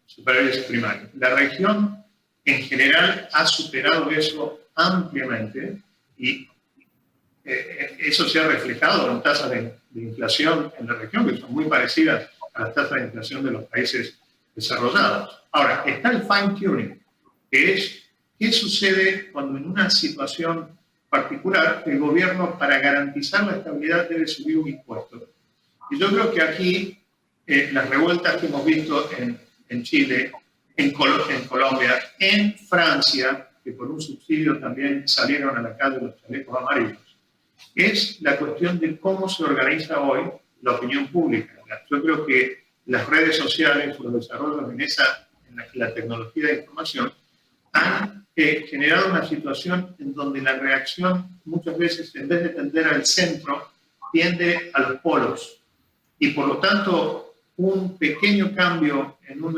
superávits primarios. La región en general ha superado eso ampliamente y eso se ha reflejado en tasas de inflación en la región que son muy parecidas a las tasas de inflación de los países desarrollados. Ahora, está el fine tuning, que es qué sucede cuando en una situación particular el gobierno, para garantizar la estabilidad, debe subir un impuesto. Y yo creo que aquí las revueltas que hemos visto en Chile, en Colombia, en Francia, que por un subsidio también salieron a la calle los chalecos amarillos, es la cuestión de cómo se organiza hoy la opinión pública. Yo creo que las redes sociales, los desarrollos en la tecnología de información, han generado una situación en donde la reacción muchas veces, en vez de tender al centro, tiende a los polos. Y por lo tanto, un pequeño cambio en un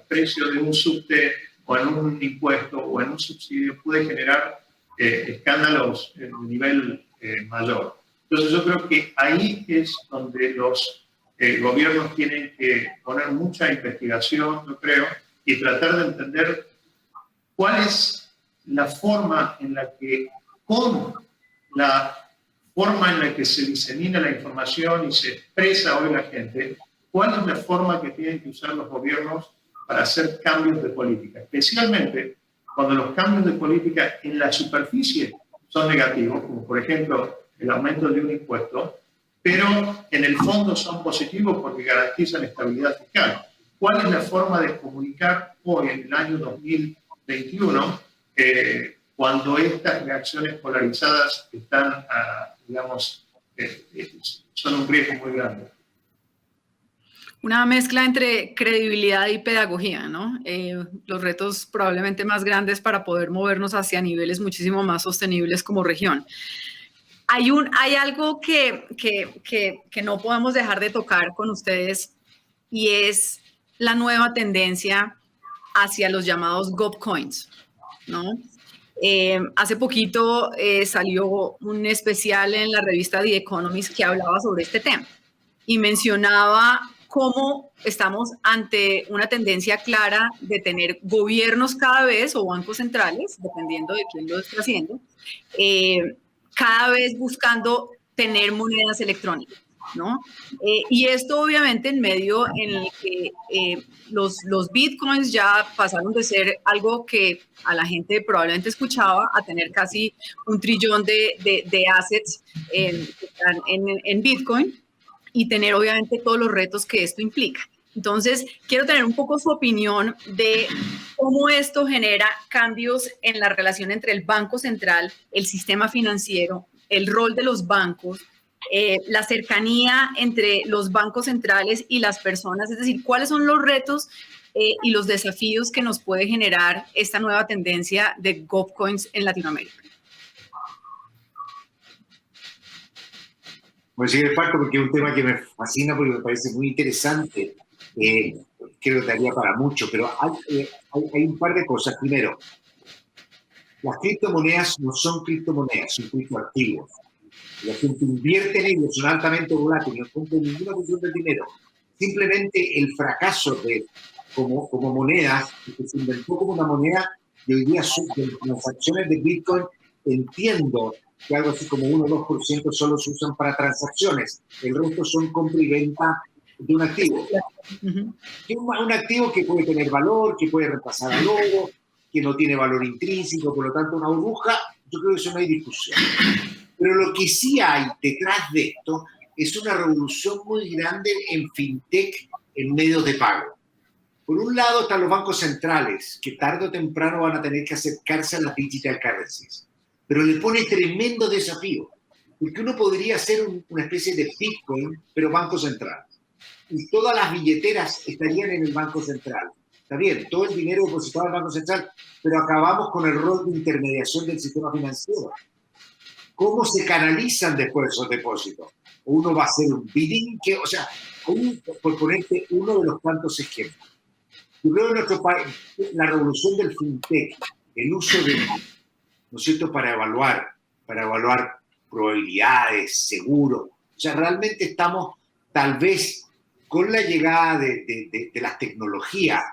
precio de un subte o en un impuesto o en un subsidio puede generar escándalos de nivel mayor. Entonces yo creo que ahí es donde los gobiernos tienen que poner mucha investigación, yo creo, y tratar de entender cuál es la forma en la que, con la forma en la que se disemina la información y se expresa hoy la gente, cuál es la forma que tienen que usar los gobiernos para hacer cambios de política, especialmente cuando los cambios de política en la superficie son negativos, como por ejemplo el aumento de un impuesto, pero en el fondo son positivos porque garantizan estabilidad fiscal. ¿Cuál es la forma de comunicar hoy, en el año 2021, cuando estas reacciones polarizadas están, digamos, son un riesgo muy grande? Una mezcla entre credibilidad y pedagogía, ¿no? Los retos probablemente más grandes para poder movernos hacia niveles muchísimo más sostenibles como región. Hay algo que no podemos dejar de tocar con ustedes y es la nueva tendencia hacia los llamados GovCoins, ¿no? Hace poquito salió un especial en la revista The Economist que hablaba sobre este tema y mencionaba cómo estamos ante una tendencia clara de tener gobiernos cada vez o bancos centrales, dependiendo de quién lo esté haciendo, cada vez buscando tener monedas electrónicas, ¿no? Y esto obviamente en medio en el que los bitcoins ya pasaron de ser algo que a la gente probablemente escuchaba a tener casi 1 trillón de assets en bitcoin y tener obviamente todos los retos que esto implica. Entonces, quiero tener un poco su opinión de cómo esto genera cambios en la relación entre el Banco Central, el sistema financiero, el rol de los bancos, la cercanía entre los bancos centrales y las personas, es decir, cuáles son los retos y los desafíos que nos puede generar esta nueva tendencia de GovCoins en Latinoamérica. Voy a seguir el pacto porque es un tema que me fascina, porque me parece muy interesante. Creo que daría para mucho, pero hay un par de cosas. Primero, las criptomonedas no son criptomonedas, son criptoactivos. La gente invierte en ellos, son altamente volátiles, no cumplen ninguna función del dinero. Simplemente el fracaso como monedas, que se inventó como una moneda, y hoy día de transacciones de Bitcoin, entiendo que algo así como 1 o 2% solo se usan para transacciones. El resto son compra y venta de un activo. Un activo que puede tener valor, que puede repasar al logo, que no tiene valor intrínseco, por lo tanto una burbuja, yo creo que eso no hay discusión. Pero lo que sí hay detrás de esto es una revolución muy grande en fintech, en medios de pago. Por un lado están los bancos centrales, que tarde o temprano van a tener que acercarse a las digital currencies. Pero le pone tremendo desafío, porque uno podría hacer una especie de Bitcoin, pero banco central. Y todas las billeteras estarían en el Banco Central. Está bien, todo el dinero depositado en el Banco Central, pero acabamos con el rol de intermediación del sistema financiero. ¿Cómo se canalizan después esos depósitos? Uno va a hacer un bidding, o sea, por ponerte uno de los tantos ejemplos. Yo creo que en nuestro país, la revolución del fintech, el uso de, ¿no es cierto?, para evaluar probabilidades, seguros. O sea, realmente estamos, tal vez, con la llegada de las tecnologías,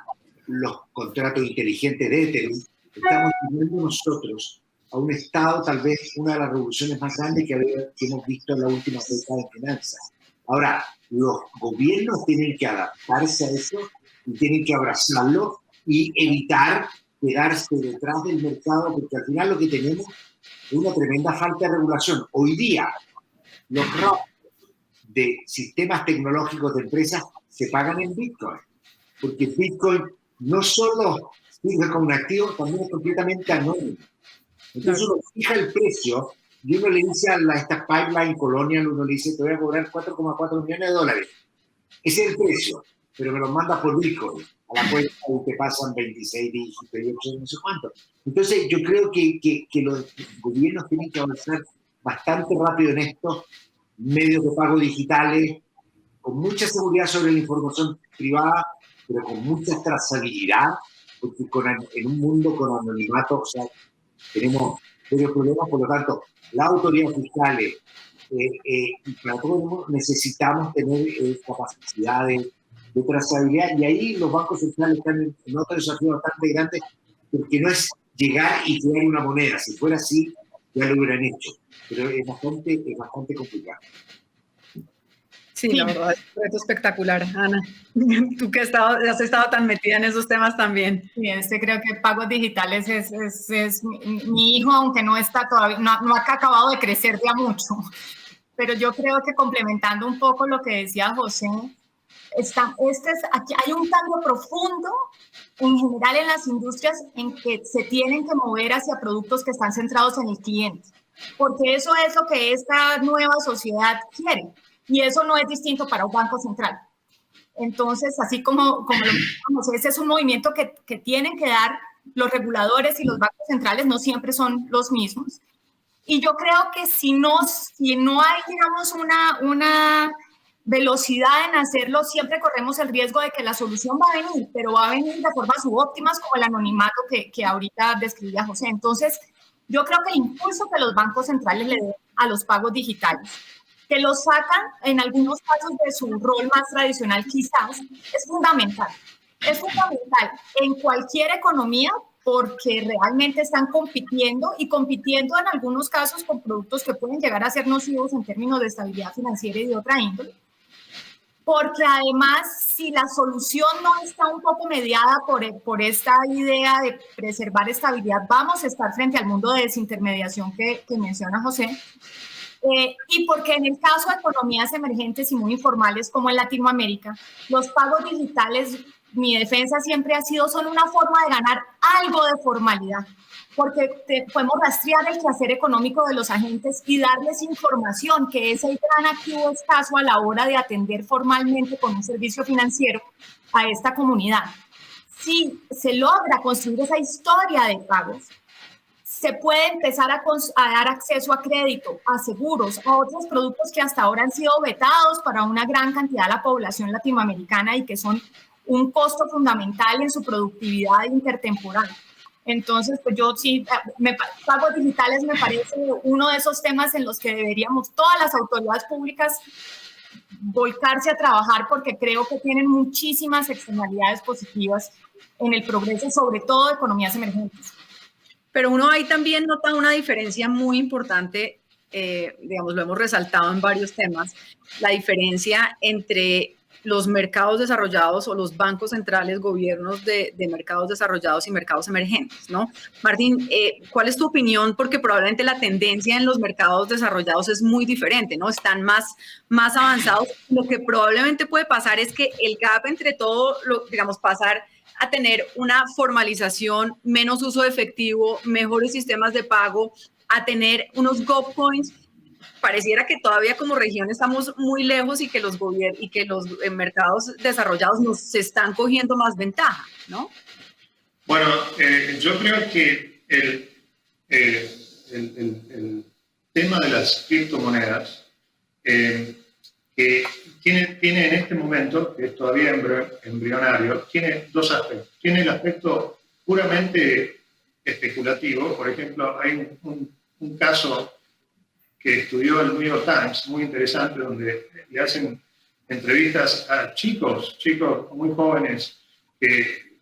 los contratos inteligentes de Ethereum, estamos viviendo nosotros a un estado, tal vez, una de las revoluciones más grandes que hemos visto en la última década de finanzas. Ahora, los gobiernos tienen que adaptarse a eso y tienen que abrazarlo y evitar quedarse detrás del mercado, porque al final lo que tenemos es una tremenda falta de regulación. Hoy día, los rostros de sistemas tecnológicos de empresas se pagan en Bitcoin, porque Bitcoin no solo sirve como un activo, también es completamente anónimo. Entonces uno fija el precio y uno le dice a esta pipeline colonial, uno le dice, te voy a cobrar $4,4 millones. Ese es el precio, pero me lo mandas por Bitcoin. A la cuenta te pasan 26 dígitos y 8, no sé cuánto. Entonces yo creo que los gobiernos tienen que avanzar bastante rápido en esto, medios de pago digitales, con mucha seguridad sobre la información privada, pero con mucha trazabilidad, porque en un mundo con anonimato, o sea, tenemos serios problemas, por lo tanto, las autoridades fiscales y para todo el mundo necesitamos tener capacidad de trazabilidad, y ahí los bancos centrales están en otro desafío bastante grande, porque no es llegar y crear una moneda. Si fuera así, ya lo hubieran hecho, pero es bastante complicado. Sí, la verdad, es un reto espectacular, Ana. Tú que has estado tan metida en esos temas también. Sí, creo que pagos digitales es mi hijo, aunque no está todavía, no ha acabado de crecer ya mucho. Pero yo creo que complementando un poco lo que decía José, aquí hay un cambio profundo en general en las industrias en que se tienen que mover hacia productos que están centrados en el cliente, porque eso es lo que esta nueva sociedad quiere. Y eso no es distinto para un banco central. Entonces, así como lo mencionamos, ese es un movimiento que tienen que dar los reguladores y los bancos centrales, no siempre son los mismos. Y yo creo que si no hay, digamos, una velocidad en hacerlo, siempre corremos el riesgo de que la solución va a venir, pero va a venir de formas subóptimas como el anonimato que ahorita describía José. Entonces, yo creo que el impulso que los bancos centrales le den a los pagos digitales, que los sacan en algunos casos de su rol más tradicional quizás, es fundamental. Es fundamental en cualquier economía porque realmente están compitiendo en algunos casos con productos que pueden llegar a ser nocivos en términos de estabilidad financiera y de otra índole. Porque además, si la solución no está un poco mediada por esta idea de preservar estabilidad, vamos a estar frente al mundo de desintermediación que menciona José. Y porque en el caso de economías emergentes y muy informales como en Latinoamérica, los pagos digitales, mi defensa siempre ha sido, son una forma de ganar algo de formalidad, porque podemos rastrear el quehacer económico de los agentes y darles información, que es el gran activo escaso a la hora de atender formalmente con un servicio financiero a esta comunidad. Si se logra construir esa historia de pagos, se puede empezar a dar acceso a crédito, a seguros, a otros productos que hasta ahora han sido vetados para una gran cantidad de la población latinoamericana y que son un costo fundamental en su productividad intertemporal. Entonces, pues yo sí, pagos digitales me parece uno de esos temas en los que deberíamos todas las autoridades públicas volcarse a trabajar porque creo que tienen muchísimas externalidades positivas en el progreso, sobre todo de economías emergentes. Pero uno ahí también nota una diferencia muy importante, digamos, lo hemos resaltado en varios temas, la diferencia entre los mercados desarrollados o los bancos centrales, gobiernos de mercados desarrollados y mercados emergentes, ¿no? Martín, ¿cuál es tu opinión? Porque probablemente la tendencia en los mercados desarrollados es muy diferente, ¿no? Están más avanzados. Lo que probablemente puede pasar es que el gap entre todo, digamos, pasar a tener una formalización, menos uso de efectivo, mejores sistemas de pago, a tener unos GovCoins. Pareciera que todavía como región estamos muy lejos y que los mercados desarrollados se están cogiendo más ventaja, ¿no? Bueno, yo creo que el tema de las criptomonedas que tiene en este momento, que es todavía embrionario, tiene dos aspectos. Tiene el aspecto puramente especulativo. Por ejemplo, hay un caso que estudió el New York Times, muy interesante, donde le hacen entrevistas a chicos muy jóvenes que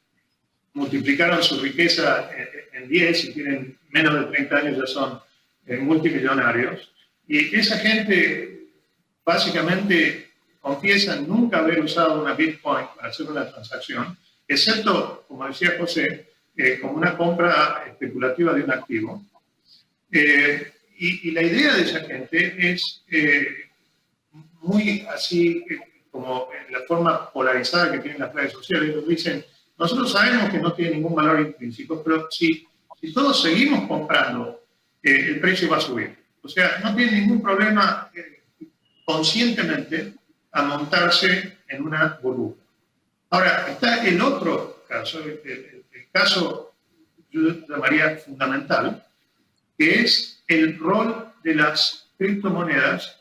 multiplicaron su riqueza en 10 y tienen menos de 30 años, ya son multimillonarios. Y esa gente básicamente confiesan nunca haber usado una Bitcoin para hacer una transacción, excepto, como decía José, como una compra especulativa de un activo. Y la idea de esa gente es muy así como en la forma polarizada que tienen las redes sociales. Ellos dicen, nosotros sabemos que no tiene ningún valor intrínseco, pero si todos seguimos comprando, el precio va a subir. O sea, no tiene ningún problema conscientemente a montarse en una burbuja. Ahora, está el otro caso, el caso yo llamaría fundamental, que es el rol de las criptomonedas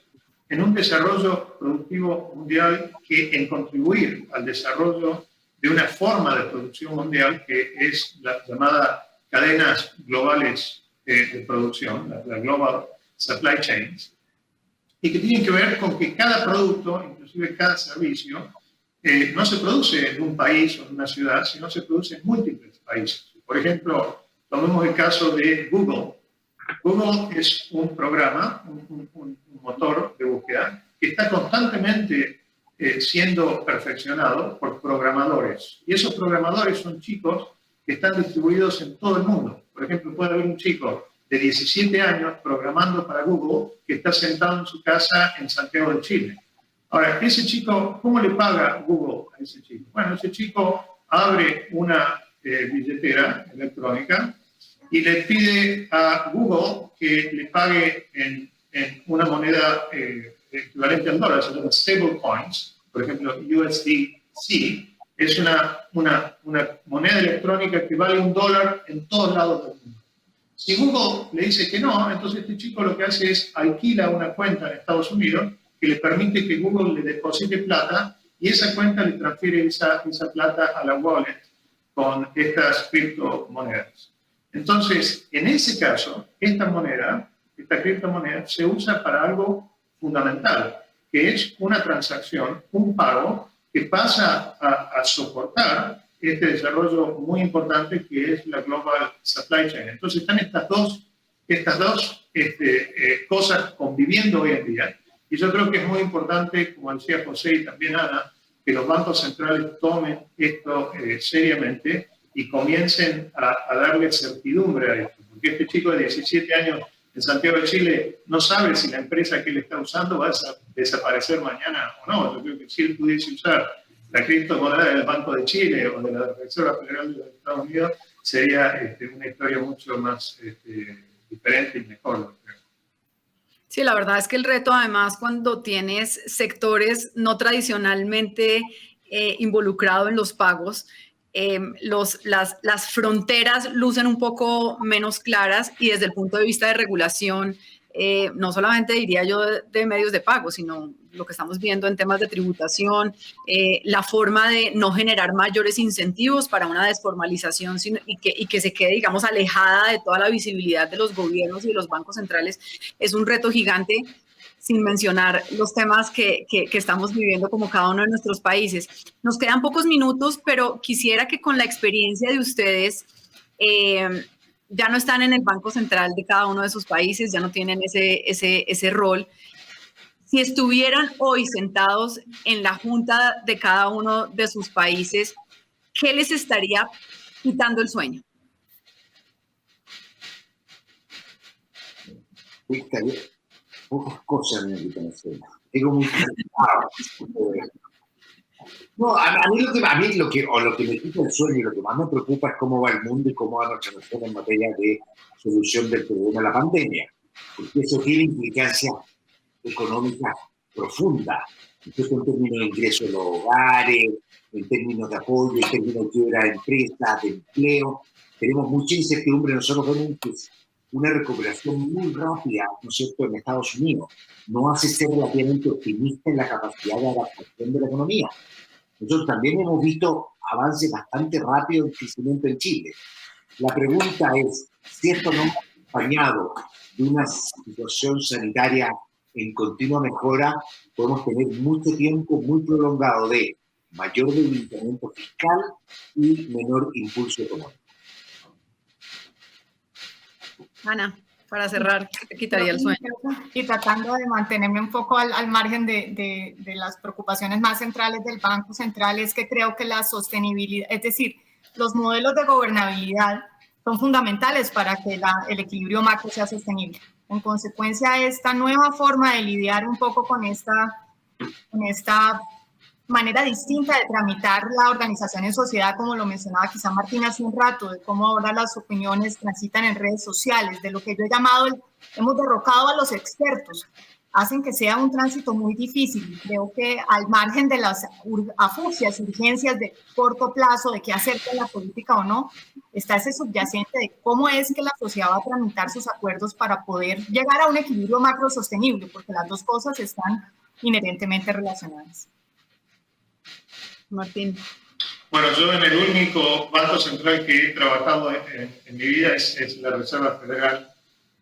en un desarrollo productivo mundial que en contribuir al desarrollo de una forma de producción mundial que es la llamada cadenas globales de producción, la Global Supply Chains, y que tienen que ver con que cada producto, inclusive cada servicio, no se produce en un país o en una ciudad, sino se produce en múltiples países. Por ejemplo, tomemos el caso de Google. Google es un programa, un motor de búsqueda que está constantemente siendo perfeccionado por programadores. Y esos programadores son chicos que están distribuidos en todo el mundo. Por ejemplo, puede haber un chico de 17 años programando para Google que está sentado en su casa en Santiago de Chile. Ahora, ese chico, ¿cómo le paga Google a ese chico? Bueno, ese chico abre una billetera electrónica y le pide a Google que le pague en una moneda equivalente al dólar, se llama stablecoins, por ejemplo, USDC, es una moneda electrónica que vale $1 en todos lados del mundo. Si Google le dice que no, entonces este chico lo que hace es alquila una cuenta en Estados Unidos que le permite que Google le deposite plata y esa cuenta le transfiere esa plata a la wallet con estas criptomonedas. Entonces, en ese caso, esta criptomoneda se usa para algo fundamental, que es una transacción, un pago que pasa a soportar este desarrollo muy importante que es la Global Supply Chain. Entonces están estas dos cosas conviviendo hoy en día. Y yo creo que es muy importante, como decía José y también Ana, que los bancos centrales tomen esto seriamente y comiencen a darle certidumbre a esto. Porque este chico de 17 años en Santiago de Chile no sabe si la empresa que él está usando va a desaparecer mañana o no. Yo creo que si él pudiese usar la criptomoneda del Banco de Chile o de la Reserva Federal de los Estados Unidos, sería una historia mucho más diferente y mejor. Sí, la verdad es que el reto, además, cuando tienes sectores no tradicionalmente involucrados en los pagos, las fronteras lucen un poco menos claras y desde el punto de vista de regulación, no solamente diría yo de medios de pago, sino lo que estamos viendo en temas de tributación, la forma de no generar mayores incentivos para una desformalización y que se quede, digamos, alejada de toda la visibilidad de los gobiernos y de los bancos centrales, es un reto gigante, sin mencionar los temas que estamos viviendo como cada uno de nuestros países. Nos quedan pocos minutos, pero quisiera que con la experiencia de ustedes, ya no están en el Banco Central de cada uno de sus países, ya no tienen ese rol. Si estuvieran hoy sentados en la junta de cada uno de sus países, ¿qué les estaría quitando el sueño? Pocas cosas me quitan el sueño. Tengo muy no, a mí lo que me quita el sueño y lo que más me preocupa es cómo va el mundo y cómo va nuestra nación en materia de solución del problema de la pandemia, porque eso tiene implicancias económicas profundas, incluso en términos de ingresos de los hogares, en términos de apoyo, en términos de quiebra de empresas, de empleo. Tenemos mucha incertidumbre. Nosotros vemos que una recuperación muy rápida, ¿no es cierto?, en Estados Unidos no hace ser relativamente optimista en la capacidad de adaptación de la economía. Nosotros también hemos visto avances bastante rápidos en crecimiento en Chile. La pregunta es, si esto no ha acompañado de una situación sanitaria en continua mejora, podemos tener mucho tiempo muy prolongado de mayor debilitamiento fiscal y menor impulso económico. Ana, para cerrar, ¿qué te quitaría el sueño? Y tratando de mantenerme un poco al margen de las preocupaciones más centrales del Banco Central, es que creo que la sostenibilidad, es decir, los modelos de gobernabilidad son fundamentales para que el equilibrio macro sea sostenible. En consecuencia, esta nueva forma de lidiar un poco con esta manera distinta de tramitar la organización en sociedad, como lo mencionaba quizá Martín hace un rato, de cómo ahora las opiniones transitan en redes sociales, de lo que yo he llamado, hemos derrocado a los expertos, hacen que sea un tránsito muy difícil. Creo que al margen de las afugias, urgencias de corto plazo, de qué hacer con la política o no, está ese subyacente de cómo es que la sociedad va a tramitar sus acuerdos para poder llegar a un equilibrio macro sostenible, porque las dos cosas están inherentemente relacionadas. Martín. Bueno, yo en el único banco central que he trabajado en mi vida es la Reserva Federal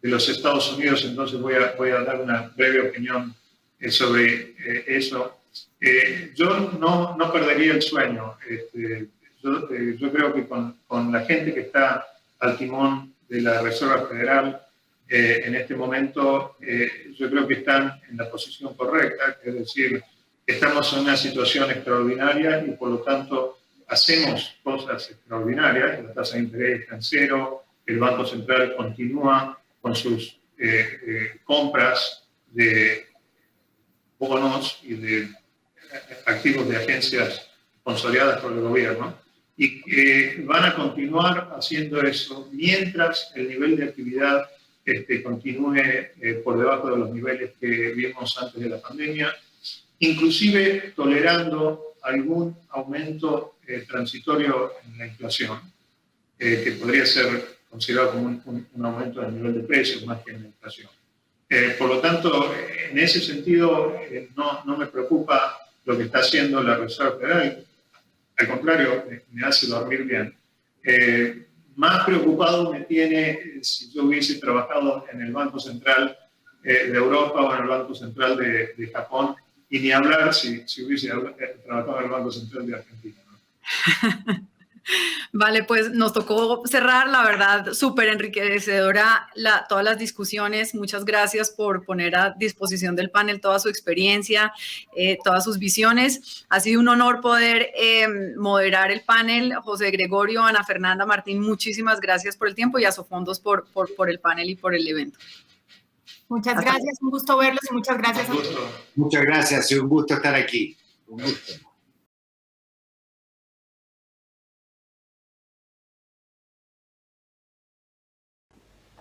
de los Estados Unidos, entonces voy a dar una breve opinión sobre eso. Yo no perdería el sueño. Yo creo que con la gente que está al timón de la Reserva Federal en este momento, yo creo que están en la posición correcta, es decir, estamos en una situación extraordinaria y por lo tanto hacemos cosas extraordinarias. La tasa de interés está en cero, el Banco Central continúa con sus compras de bonos y de activos de agencias consolidadas por el gobierno y van a continuar haciendo eso mientras el nivel de actividad continúe por debajo de los niveles que vimos antes de la pandemia. inclusive tolerando algún aumento transitorio en la inflación, que podría ser considerado como un aumento del nivel de precios más que en la inflación. Por lo tanto, en ese sentido, no me preocupa lo que está haciendo la Reserva Federal. Al contrario, me hace dormir bien. Más preocupado me tiene si yo hubiese trabajado en el Banco Central de Europa o en el Banco Central de Japón, y ni hablar si hubiese trabajado en el Banco Central de Argentina, ¿no? Vale, pues nos tocó cerrar, la verdad, súper enriquecedora todas las discusiones. Muchas gracias por poner a disposición del panel toda su experiencia, todas sus visiones. Ha sido un honor poder moderar el panel. José Gregorio, Ana Fernanda, Martín, muchísimas gracias por el tiempo, y a Sofondos por el panel y por el evento. Muchas gracias, un gusto verlos y muchas gracias. Muchas gracias, un gusto estar aquí. Un gusto.